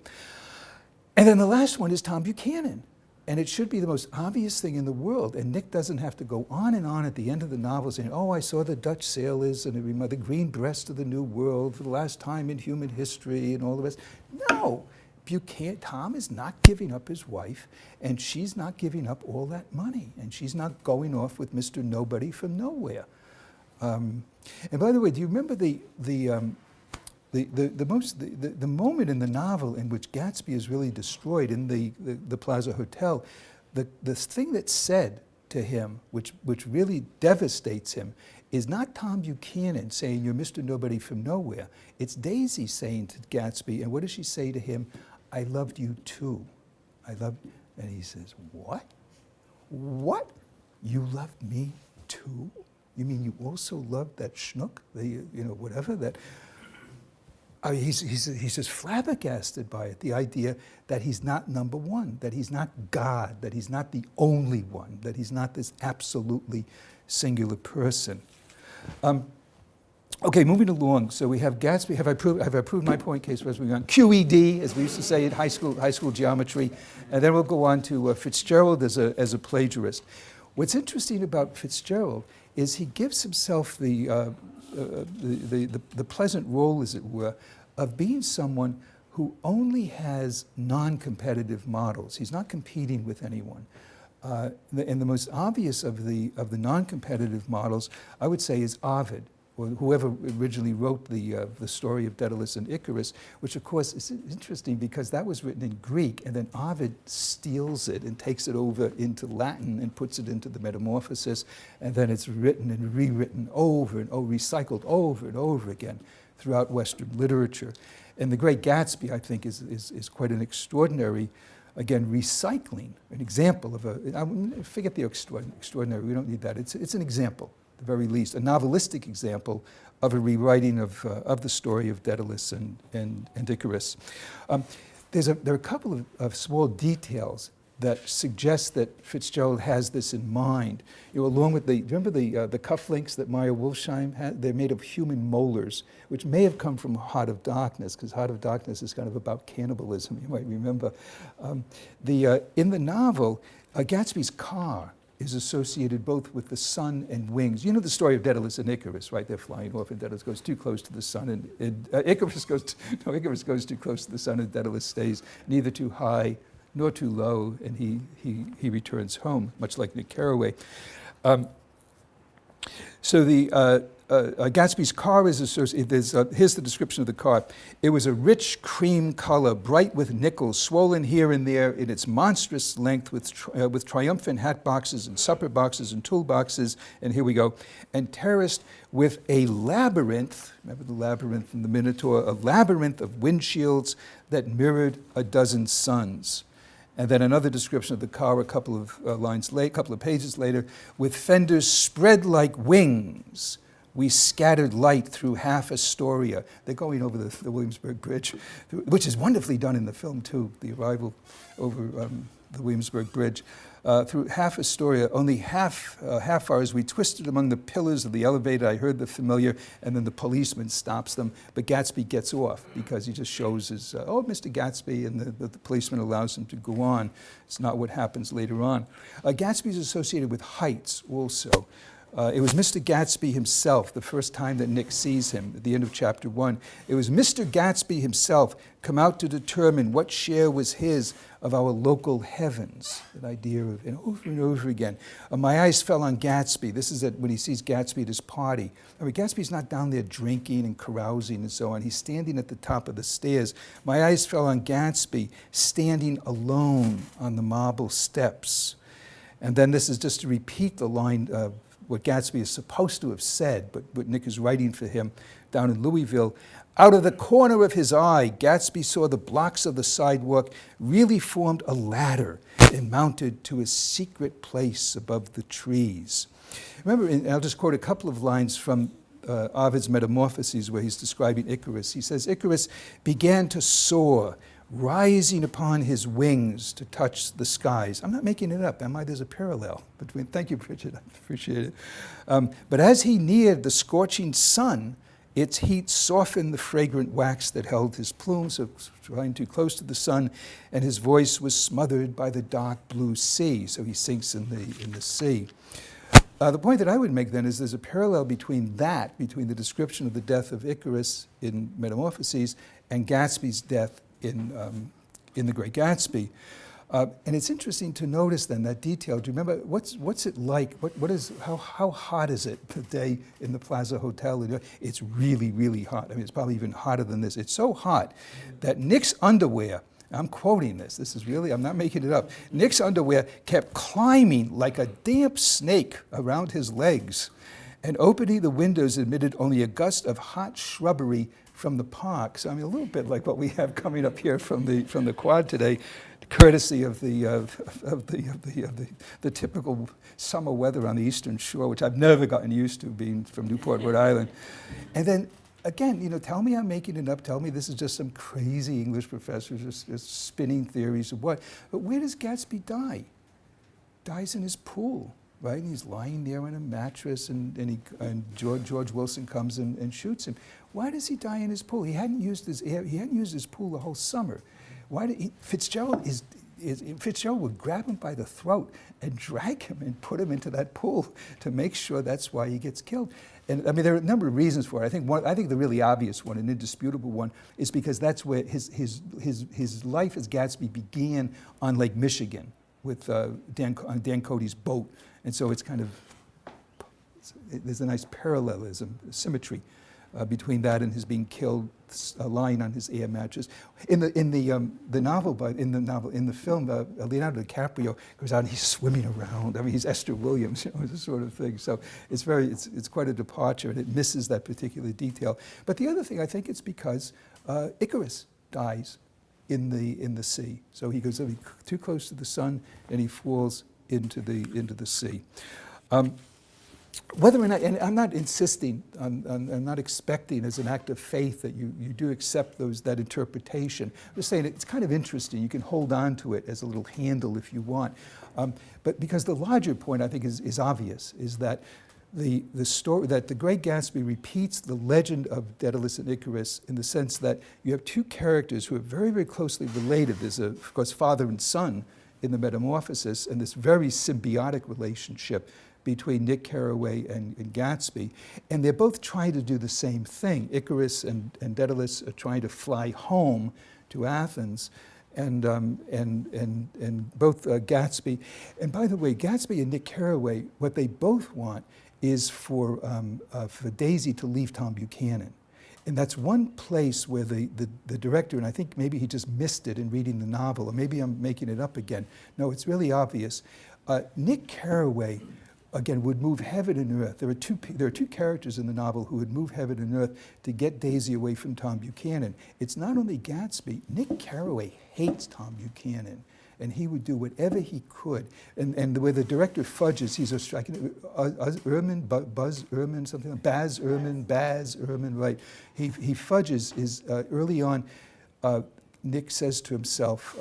And then the last one is Tom Buchanan. And it should be the most obvious thing in the world. And Nick doesn't have to go on and on at the end of the novel saying, oh, I saw the Dutch sailors and the green breast of the New World for the last time in human history and all the rest. No, Tom is not giving up his wife, and she's not giving up all that money, and she's not going off with Mr. Nobody from nowhere. And by the way, do you remember the moment in the novel in which Gatsby is really destroyed in the Plaza Hotel, the thing that's said to him, which really devastates him, is not Tom Buchanan saying, you're Mr. Nobody from nowhere. It's Daisy saying to Gatsby, and what does she say to him? I loved you too. And he says, what? What? You loved me too? You mean you also loved that schnook, whatever that... I mean, he's just flabbergasted by it, the idea that he's not number one, that he's not God, that he's not the only one, that he's not this absolutely singular person. Okay, moving along. So we have Gatsby. Have I proved my point? Case as we go on. QED, as we used to say in high school geometry, and then we'll go on to Fitzgerald as a plagiarist. What's interesting about Fitzgerald is he gives himself the pleasant role, as it were, of being someone who only has non-competitive models. He's not competing with anyone. And the most obvious of the non-competitive models, I would say, is Ovid, or whoever originally wrote the story of Daedalus and Icarus, which of course is interesting because that was written in Greek, and then Ovid steals it and takes it over into Latin and puts it into the Metamorphoses, and then it's written and rewritten over and recycled over and over again throughout Western literature. And the Great Gatsby, I think, is quite an extraordinary, again, recycling, an example of forget the extraordinary, we don't need that. It's an example, at the very least, a novelistic example of a rewriting of the story of Daedalus and Icarus. There are a couple of small details that suggest that Fitzgerald has this in mind. You know, along with remember the cufflinks that Meyer Wolfsheim had? They're made of human molars, which may have come from Heart of Darkness, because Heart of Darkness is kind of about cannibalism, you might remember. In the novel, Gatsby's car is associated both with the sun and wings. You know the story of Daedalus and Icarus, right? They're flying off, and Daedalus goes too close to the sun, and Icarus goes too close to the sun, and Daedalus stays neither too high nor too low, and he returns home, much like Nick Carraway. So the Gatsby's car is associated. Here's the description of the car. It was a rich cream color, bright with nickels, swollen here and there in its monstrous length, with triumphant hat boxes and supper boxes and toolboxes, and here we go, and terraced with a labyrinth. Remember the labyrinth in the Minotaur? A labyrinth of windshields that mirrored a dozen suns. And then another description of the car a couple of pages later, with fenders spread like wings, we scattered light through half Astoria. They're going over the Williamsburg Bridge, which is wonderfully done in the film too, the arrival over the Williamsburg Bridge. Through half Astoria, only half hour as we twisted among the pillars of the elevator, I heard the familiar, and then the policeman stops them. But Gatsby gets off because he just shows his, oh, Mr. Gatsby, and the policeman allows him to go on. It's not what happens later on. Gatsby is associated with heights also. It was Mr. Gatsby himself, the first time that Nick sees him at the end of chapter 1. It was Mr. Gatsby himself come out to determine what share was his of our local heavens. That idea of, and over again. My eyes fell on Gatsby. This is when he sees Gatsby at his party. I mean, Gatsby's not down there drinking and carousing and so on. He's standing at the top of the stairs. My eyes fell on Gatsby, standing alone on the marble steps. And then this is just to repeat the line of what Gatsby is supposed to have said, but what Nick is writing for him down in Louisville. Out of the corner of his eye, Gatsby saw the blocks of the sidewalk really formed a ladder and mounted to a secret place above the trees. Remember, and I'll just quote a couple of lines from Ovid's Metamorphoses where he's describing Icarus. He says, Icarus began to soar, rising upon his wings to touch the skies. I'm not making it up, am I? There's a parallel between, thank you, Bridget, I appreciate it. But as he neared the scorching sun, its heat softened the fragrant wax that held his plumes, so flying too close to the sun, and his voice was smothered by the dark blue sea, so he sinks in the sea. The point that I would make then is there's a parallel between the description of the death of Icarus in Metamorphoses and Gatsby's death in The Great Gatsby. And it's interesting to notice then that detail. Do you remember, what's it like? How hot is it the day in the Plaza Hotel? It's really, really hot. I mean, it's probably even hotter than this. It's so hot that Nick's underwear, I'm quoting this is really, I'm not making it up. Nick's underwear kept climbing like a damp snake around his legs, and opening the windows admitted only a gust of hot shrubbery from the park. So I mean, a little bit like what we have coming up here from the quad today, courtesy of the typical summer weather on the Eastern Shore, which I've never gotten used to, being from Newport, Rhode Island. And then again, tell me I'm making it up. Tell me this is just some crazy English professor just spinning theories of what. But where does Gatsby die? Dies in his pool. Right, and he's lying there on a mattress, and George Wilson comes and shoots him. Why does he die in his pool? He hadn't used his pool the whole summer. Fitzgerald is Fitzgerald would grab him by the throat and drag him and put him into that pool to make sure that's why he gets killed. And I mean, there are a number of reasons for it. I think the really obvious one, an indisputable one, is because that's where his life as Gatsby began on Lake Michigan with on Dan Cody's boat. And so it's kind of, there's a nice parallelism, symmetry between that and his being killed lying on his air mattress. In the film, Leonardo DiCaprio goes out and he's swimming around. I mean, he's Esther Williams, this sort of thing. So it's quite a departure, and it misses that particular detail. But the other thing, I think it's because Icarus dies in the sea. So he goes too close to the sun, and he falls into the sea. Whether or not, and I'm not insisting, I'm not expecting as an act of faith that you do accept that interpretation. I'm just saying it's kind of interesting. You can hold on to it as a little handle if you want. But because the larger point, I think, is obvious, is that the story, that the Great Gatsby repeats the legend of Daedalus and Icarus in the sense that you have two characters who are very, very closely related. There's, of course, father and son in the Metamorphosis, and this very symbiotic relationship between Nick Carraway and Gatsby, and they're both trying to do the same thing. Icarus and Daedalus are trying to fly home to Athens, and both Gatsby, and by the way, Gatsby and Nick Carraway, what they both want is for Daisy to leave Tom Buchanan. And that's one place where the director, and I think maybe he just missed it in reading the novel, or maybe I'm making it up again. No, it's really obvious. Nick Carraway, again, would move heaven and earth. There are two characters in the novel who would move heaven and earth to get Daisy away from Tom Buchanan. It's not only Gatsby. Nick Carraway hates Tom Buchanan, and he would do whatever he could. And the way the director fudges, he's a striking, Buzz Ehrman, something like Baz Ehrman, right? He fudges early on. Nick says to himself,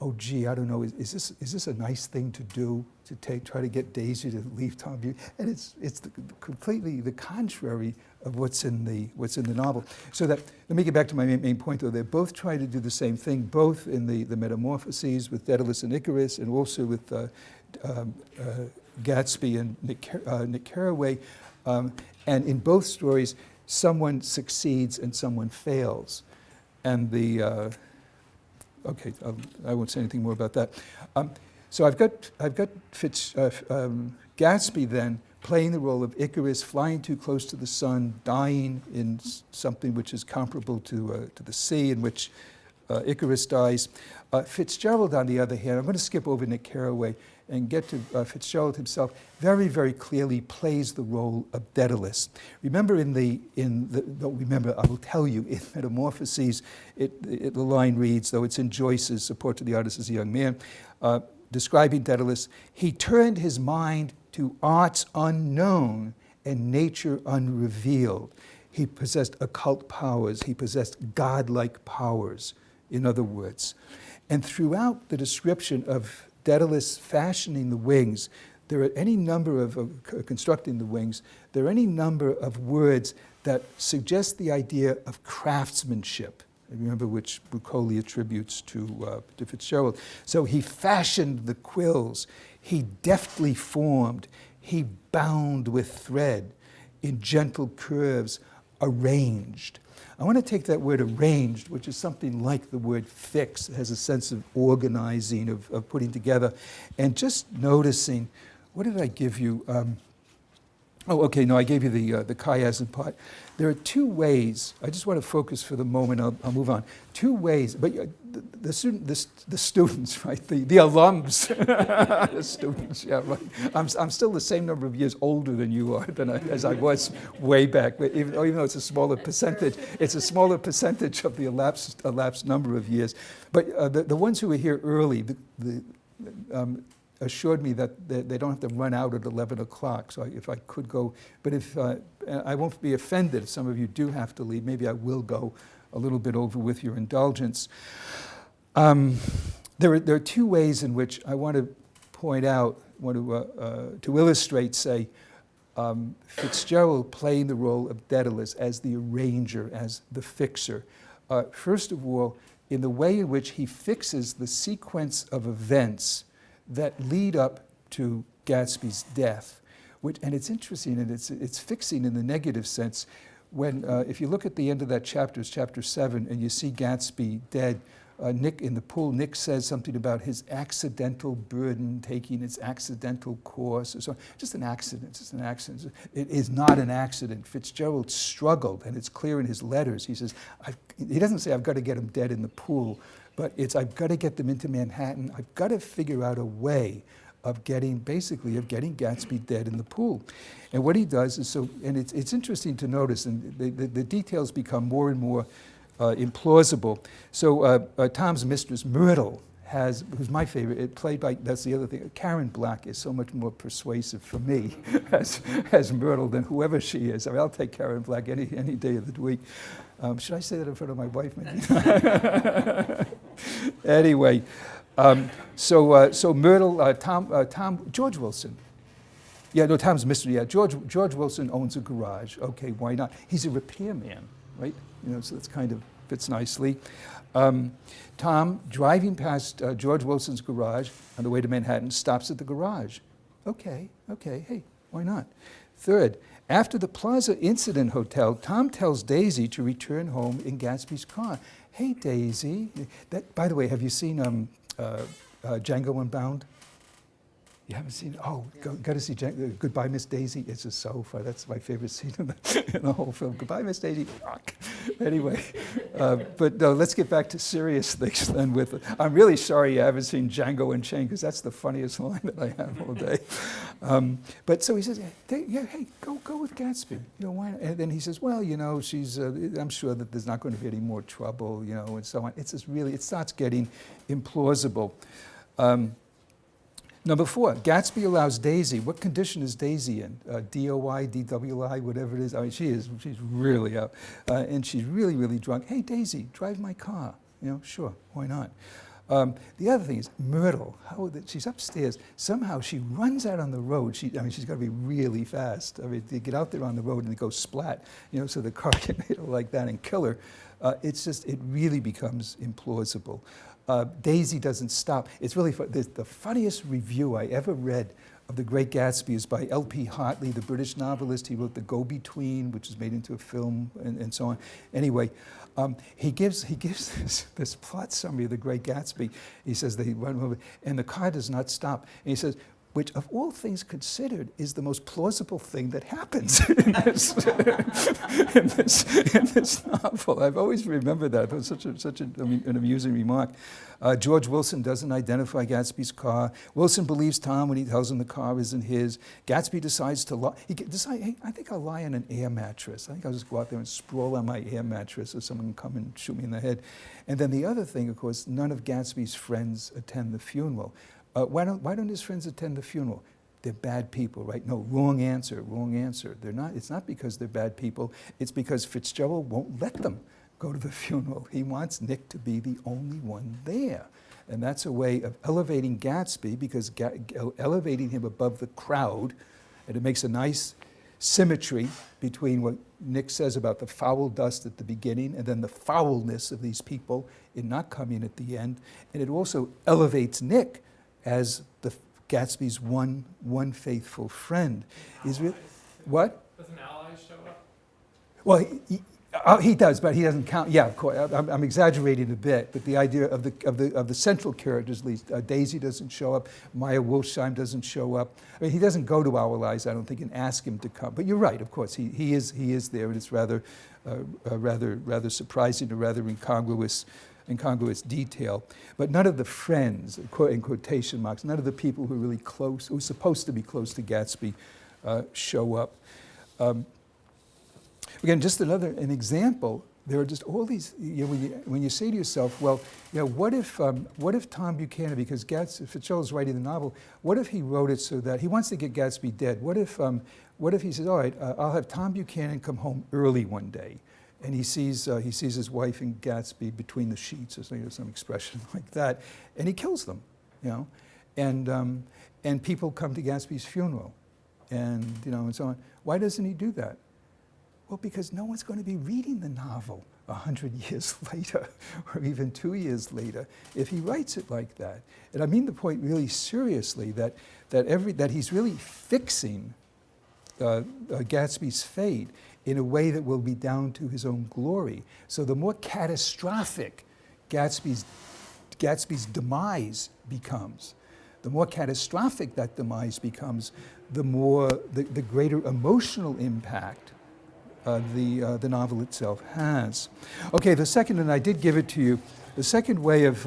oh, gee, I don't know, is this a nice thing to do, to try to get Daisy to leave Tom Buchanan? And it's completely the contrary of what's in the novel. So that, let me get back to my main point, though. They're both trying to do the same thing, both in the Metamorphoses with Daedalus and Icarus, and also with Gatsby and Nick Carraway. And in both stories, someone succeeds and someone fails. And okay, I won't say anything more about that. So I've got Gatsby then playing the role of Icarus, flying too close to the sun, dying in something which is comparable to the sea in which Icarus dies. Fitzgerald, on the other hand, I'm going to skip over Nick Carraway and get to Fitzgerald himself, very, very clearly plays the role of Daedalus. Remember remember, I will tell you, in Metamorphoses, the line reads, though it's in Joyce's Support to the Artist as a Young Man, describing Daedalus, he turned his mind to arts unknown and nature unrevealed. He possessed occult powers. He possessed godlike powers, in other words. And throughout the description of Daedalus fashioning the wings, there are any number of constructing the wings, there are any number of words that suggest the idea of craftsmanship. Remember, which Bucoli attributes to Fitzgerald. So he fashioned the quills, he deftly formed, he bound with thread, in gentle curves, arranged. I want to take that word arranged, which is something like the word fix. It has a sense of organizing, of putting together, and just noticing, what did I give you? Oh, okay, no, I gave you the chiasm part. There are two ways. I just want to focus for the moment. I'll move on. Two ways, but the students, right? The alums, the students. Yeah, right. I'm still the same number of years older than you are, as I was way back. But even though it's a smaller percentage, it's a smaller percentage of the elapsed number of years. But the ones who were here early, assured me that they don't have to run out at 11 o'clock, so if I could go, but if I won't be offended if some of you do have to leave, maybe I will go a little bit over with your indulgence. There are two ways in which I want to point out, to illustrate, say, Fitzgerald playing the role of Daedalus as the arranger, as the fixer. First of all, in the way in which he fixes the sequence of events that lead up to Gatsby's death. And it's interesting, and it's fixing in the negative sense. When, if you look at the end of that chapter, it's chapter 7, and you see Gatsby dead, Nick in the pool, Nick says something about his accidental burden taking its accidental course, or so. Just an accident, just an accident. It is not an accident. Fitzgerald struggled, and it's clear in his letters. He says, he doesn't say, I've got to get him dead in the pool, but it's, I've got to get them into Manhattan. I've got to figure out a way of getting Gatsby dead in the pool. And what he does is and it's interesting to notice, and the details become more and more implausible. So Tom's mistress, Myrtle, who's my favorite, played by, that's the other thing, Karen Black is so much more persuasive for me as Myrtle than whoever she is. I mean, I'll take Karen Black any day of the week. Should I say that in front of my wife, maybe? Anyway, so Myrtle, George Wilson. Yeah, no, Tom's mystery. Yeah, George Wilson owns a garage. Okay, why not? He's a repairman, right? So that's kind of fits nicely. Tom, driving past George Wilson's garage on the way to Manhattan, stops at the garage. Okay, hey, why not? Third, after the Plaza Incident Hotel, Tom tells Daisy to return home in Gatsby's car. Hey, Daisy. By the way, have you seen Django Unbound? You haven't seen it? Oh, got to see Goodbye, Miss Daisy. It's just so fun. That's my favorite scene in the whole film. Goodbye, Miss Daisy. Anyway, but no, let's get back to serious things then. I'm really sorry you haven't seen Django Unchained, because that's the funniest line that I have all day. But so he says, hey, go with Gatsby. Why not? And then he says, well, she's. I'm sure that there's not going to be any more trouble, and so on. It's just really, it starts getting implausible. Number 4, Gatsby allows Daisy. What condition is Daisy in? DOI, DWI, whatever it is. I mean, she's really out, and she's really, really drunk. Hey, Daisy, drive my car. Sure, why not? The other thing is Myrtle. She's upstairs. Somehow she runs out on the road. She's got to be really fast. I mean, to get out there on the road and it goes splat. So the car can hit her like that and kill her. It really becomes implausible. Daisy doesn't stop. It's really fun. The funniest review I ever read of The Great Gatsby is by L.P. Hartley, the British novelist. He wrote The Go-Between, which was made into a film, and so on. Anyway, he gives this plot summary of The Great Gatsby. He says they run over, and the car does not stop. And he says, which of all things considered is the most plausible thing that happens in this novel. I've always remembered that. It was such an amusing remark. George Wilson doesn't identify Gatsby's car. Wilson believes Tom when he tells him the car isn't his. Gatsby decides to lie. He decides, hey, I think I'll lie on an air mattress. I think I'll just go out there and sprawl on my air mattress so someone can come and shoot me in the head. And then the other thing, of course, none of Gatsby's friends attend the funeral. Why don't his friends attend the funeral? They're bad people, right? No, wrong answer, wrong answer. They're not. It's not because they're bad people. It's because Fitzgerald won't let them go to the funeral. He wants Nick to be the only one there. And that's a way of elevating Gatsby, because elevating him above the crowd, and it makes a nice symmetry between what Nick says about the foul dust at the beginning and then the foulness of these people in not coming at the end. And it also elevates Nick as the Gatsby's one faithful friend. What? Doesn't allies show up? Well, he does, but he doesn't count. Yeah, of course. I'm exaggerating a bit, but the idea of the central characters, at least, Daisy doesn't show up. Maya Wolfsheim doesn't show up. I mean, he doesn't go to Our Lives, I don't think, and ask him to come. But you're right, of course, he is there, and it's rather surprising or rather incongruous detail. But none of the friends, in quotation marks, none of the people who are really close, who are supposed to be close to Gatsby, show up. Again, just an example. There are just all these. When you say to yourself, well, what if Tom Buchanan, because Fitzgerald's writing the novel, what if he wrote it so that he wants to get Gatsby dead? What if he says, all right, I'll have Tom Buchanan come home early one day, and he sees his wife and Gatsby between the sheets, or some expression like that, and he kills them, and people come to Gatsby's funeral, and and so on. Why doesn't he do that? Well, because no one's going to be reading the novel 100 years later, or even 2 years later, if he writes it like that. And I mean the point really seriously, that he's really fixing Gatsby's fate in a way that will be down to his own glory. So the more catastrophic Gatsby's demise becomes, the more catastrophic that demise becomes, the greater emotional impact the novel itself has. Okay, the second, and I did give it to you, the second way of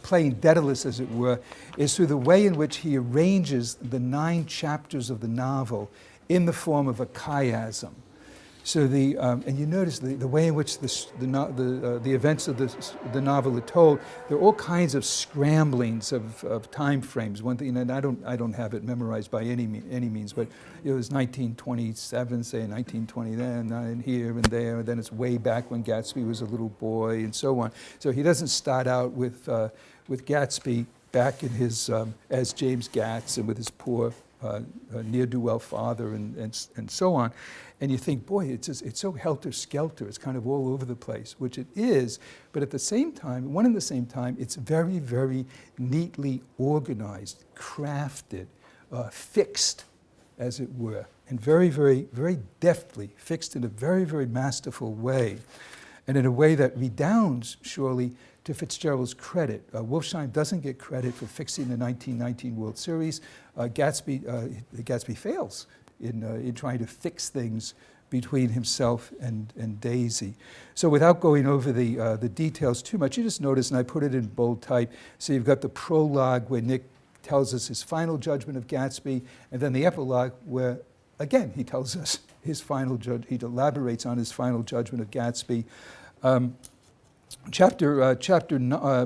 playing Daedalus, as it were, is through the way in which he arranges the 9 chapters of the novel in the form of a chiasm. So and you notice the way in which the events of the novel are told. There are all kinds of scramblings of time frames. One thing, and I don't have it memorized by any means, but it was 1927, say 1920, then and here and there, and then it's way back when Gatsby was a little boy, and so on. So he doesn't start out with Gatsby back in his as James Gatz and with his poor ne'er-do-well father and so on. And you think, boy, it's so helter-skelter. It's kind of all over the place, which it is. But at the same time, one and the same time, it's very, very neatly organized, crafted, fixed, as it were, and very, very, very deftly fixed in a very, very masterful way, and in a way that redounds, surely, to Fitzgerald's credit. Wolfsheim doesn't get credit for fixing the 1919 World Series. Gatsby fails in trying to fix things between himself and Daisy. So without going over the details too much, you just notice, and I put it in bold type, so you've got the prologue where Nick tells us his final judgment of Gatsby, and then the epilogue where, again, he tells us his final he elaborates on his final judgment of Gatsby. Chapter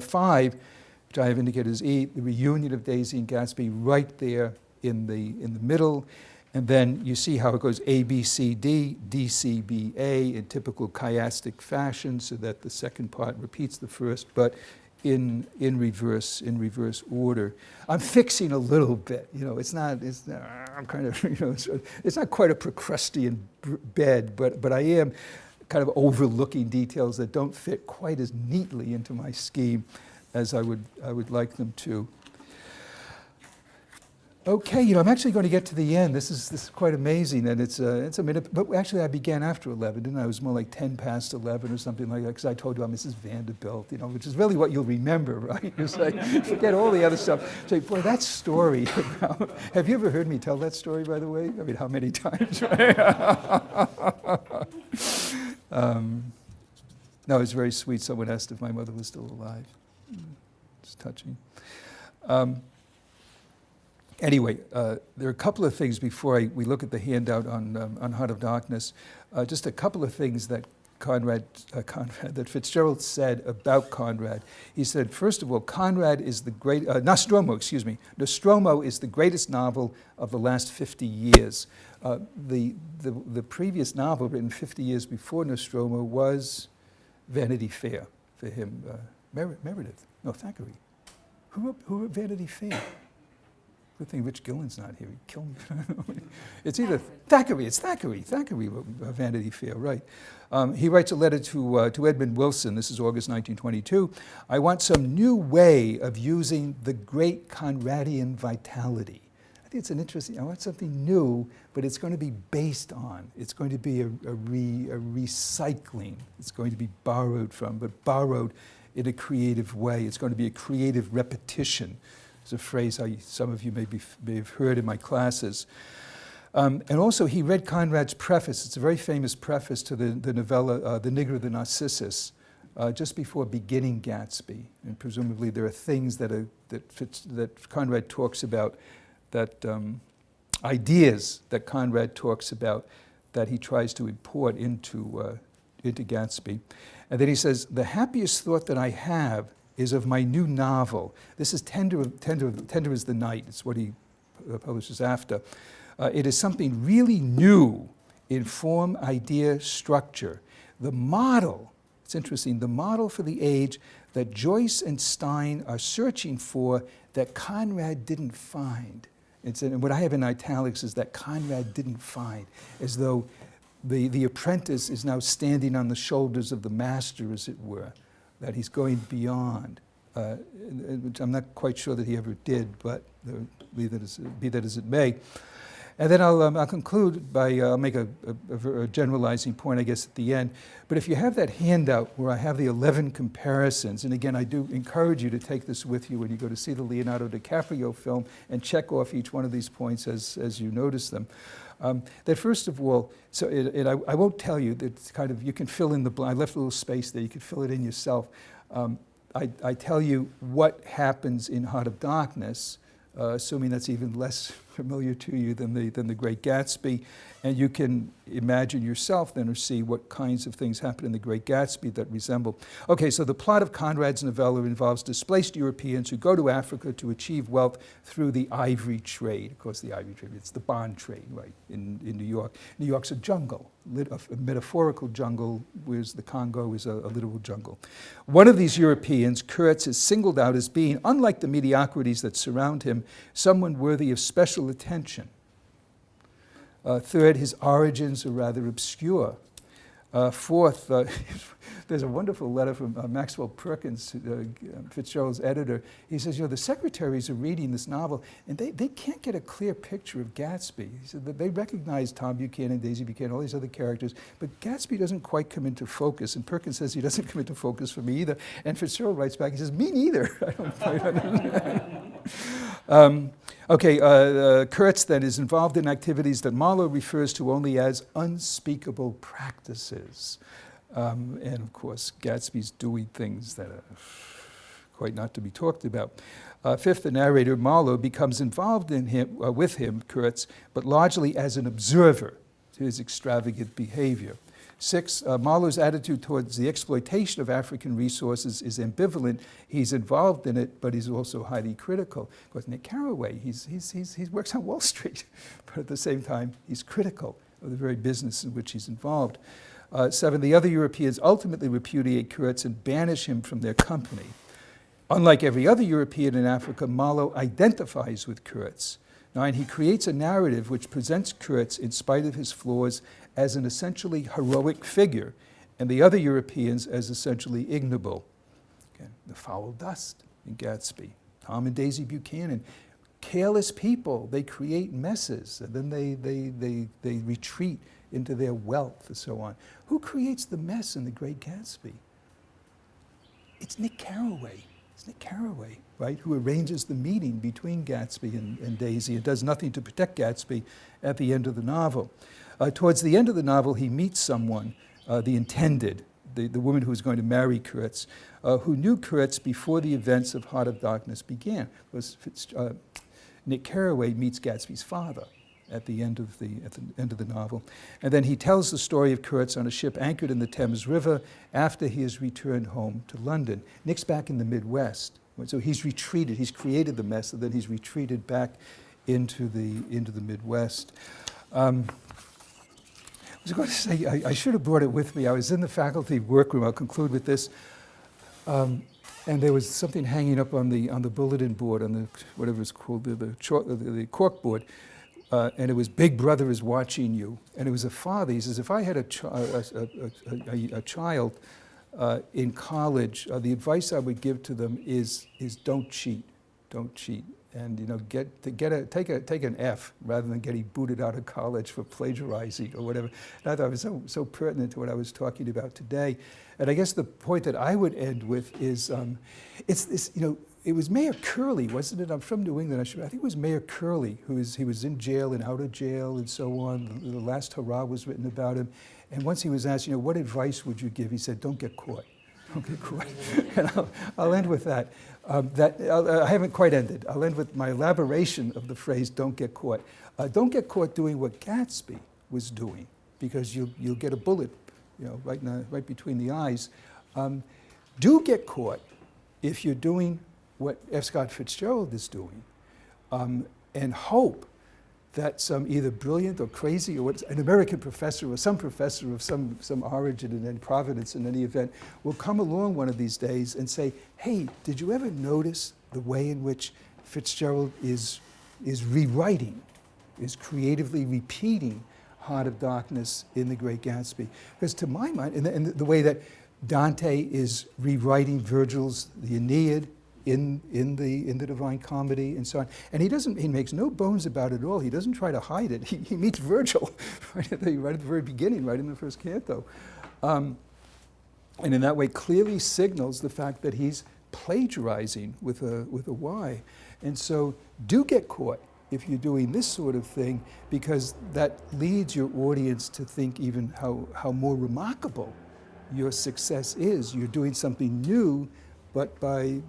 5, which I have indicated as E, the reunion of Daisy and Gatsby, right there in the middle. And then you see how it goes A, B, C, D, D, C, B, A in typical chiastic fashion, so that the second part repeats the first, but in reverse order. I'm fixing a little bit, I'm kind of, it's not quite a Procrustean bed, but I am kind of overlooking details that don't fit quite as neatly into my scheme as I would like them to. Okay, I'm actually going to get to the end. This is quite amazing, and it's a minute. But actually, I began after 11, didn't I? It was more like 10 past 11 or something like that, because I told you I'm Mrs. Vanderbilt, which is really what you'll remember, right? It's like, forget all the other stuff. Say, boy, that story. Have you ever heard me tell that story, by the way? I mean, how many times? No, it's very sweet. Someone asked if my mother was still alive. It's touching. Anyway, there are a couple of things before we look at the handout on Heart of Darkness. Just a couple of things that that Fitzgerald said about Conrad. He said, first of all, Nostromo is the greatest novel of the last 50 years. The previous novel written 50 years before Nostromo was Vanity Fair for him. Thackeray. Who wrote Vanity Fair? Good thing Rich Gillen's not here. He'd kill me. It's either Thackeray. It's Thackeray. Thackeray wrote Vanity Fair, right. He writes a letter to Edmund Wilson. This is August 1922. I want some new way of using the great Conradian vitality. I think it's an interesting, I want something new, but it's going to be based on, it's going to be a recycling. It's going to be borrowed from, but borrowed in a creative way. It's going to be a creative repetition. It's a phrase some of you may have heard in my classes. And also, he read Conrad's preface. It's a very famous preface to the novella, The Nigger of the Narcissus, just before beginning Gatsby. And presumably there are things that Conrad talks about, that ideas that Conrad talks about that he tries to import into Gatsby. And then he says, the happiest thought that I have is of my new novel. This is Tender as the Night. It's what he publishes after. It is something really new in form, idea, structure. The model, it's interesting, the model for the age that Joyce and Stein are searching for that Conrad didn't find. And what I have in italics is that Conrad didn't find, as though the apprentice is now standing on the shoulders of the master, as it were, that he's going beyond, which I'm not quite sure that he ever did, but be that as it may. And then I'll conclude by, I'll make a generalizing point, I guess, at the end. But if you have that handout where I have the 11 comparisons, and again, I do encourage you to take this with you when you go to see the Leonardo DiCaprio film and check off each one of these points as you notice them. That first of all, so I won't tell you, that kind of, you can fill in the blank. I left a little space there, you can fill it in yourself. I tell you what happens in Heart of Darkness, assuming that's even less familiar to you than the Great Gatsby, and you can imagine yourself then or see what kinds of things happen in the Great Gatsby that resemble. Okay, so the plot of Conrad's novella involves displaced Europeans who go to Africa to achieve wealth through the ivory trade. Of course, the ivory trade, it's the bond trade, right, in New York. New York's a jungle, a metaphorical jungle, whereas the Congo is a literal jungle. One of these Europeans, Kurtz, is singled out as being, unlike the mediocrities that surround him, someone worthy of special attention. Third, his origins are rather obscure. Fourth, there's a wonderful letter from Maxwell Perkins, Fitzgerald's editor. He says, the secretaries are reading this novel, and they can't get a clear picture of Gatsby. He said that they recognize Tom Buchanan, Daisy Buchanan, all these other characters, but Gatsby doesn't quite come into focus. And Perkins says he doesn't come into focus for me either. And Fitzgerald writes back, he says, me neither. I don't quite understand. Kurtz then is involved in activities that Marlowe refers to only as unspeakable practices. And of course, Gatsby's doing things that are quite not to be talked about. Fifth, the narrator, Marlowe, becomes involved with him, Kurtz, but largely as an observer to his extravagant behavior. Six, Marlowe's attitude towards the exploitation of African resources is ambivalent. He's involved in it, but he's also highly critical. Of course, Nick Carraway, he works on Wall Street, but at the same time, he's critical of the very business in which he's involved. Seven, the other Europeans ultimately repudiate Kurtz and banish him from their company. Unlike every other European in Africa, Marlowe identifies with Kurtz. Nine, he creates a narrative which presents Kurtz, in spite of his flaws, as an essentially heroic figure, and the other Europeans as essentially ignoble. Again, the foul dust in Gatsby. Tom and Daisy Buchanan, careless people, they create messes, and then they retreat into their wealth and so on. Who creates the mess in The Great Gatsby? It's Nick Carraway. It's Nick Carraway, right, who arranges the meeting between Gatsby and Daisy and does nothing to protect Gatsby at the end of the novel. Towards the end of the novel, he meets someone, the intended, the woman who was going to marry Kurtz, who knew Kurtz before the events of Heart of Darkness began. Nick Carraway meets Gatsby's father at the end of the novel. And then he tells the story of Kurtz on a ship anchored in the Thames River after he has returned home to London. Nick's back in the Midwest. So he's retreated, he's created the mess, and then he's retreated back into the Midwest. I was going to say, I should have brought it with me. I was in the faculty workroom. I'll conclude with this. And there was something hanging up on the bulletin board, on the whatever it's called, the cork board. And it was Big Brother is watching you. And it was a father. He says, if I had a child in college, the advice I would give to them is don't cheat. Don't cheat. And take an F rather than getting booted out of college for plagiarizing or whatever. And I thought it was so pertinent to what I was talking about today. And I guess the point that I would end with is, it's this, it was Mayor Curley, wasn't it? I'm from New England. I think it was Mayor Curley he was in jail and out of jail and so on. The last hurrah was written about him. And once he was asked, what advice would you give? He said, don't get caught. Don't get caught. And I'll end with that. I haven't quite ended. I'll end with my elaboration of the phrase, don't get caught. Don't get caught doing what Gatsby was doing, because you'll get a bullet, right between the eyes. Do get caught if you're doing what F. Scott Fitzgerald is doing, and hope that some either brilliant or crazy or an American professor or some professor of some origin and then providence in any event will come along one of these days and say, hey, did you ever notice the way in which Fitzgerald is is rewriting, is creatively repeating Heart of Darkness in The Great Gatsby. Because to my mind, and the way that Dante is rewriting Virgil's The Aeneid in the Divine Comedy and so on, and he makes no bones about it at all. He doesn't try to hide it. He meets Virgil right at the very beginning, right in the first canto. And in that way clearly signals the fact that he's plagiarizing with a Y. And so do get caught if you're doing this sort of thing, because that leads your audience to think even how more remarkable your success is. You're doing something new, but by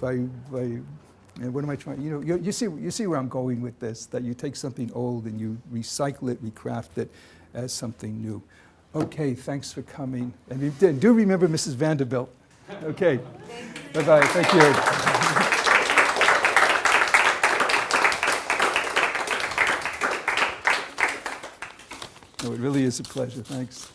and what am I trying? You know, you see where I'm going with this. That you take something old and you recycle it, recraft it as something new. Okay, thanks for coming, and do remember Mrs. Vanderbilt. Okay, bye-bye. Thank you. No, it really is a pleasure. Thanks.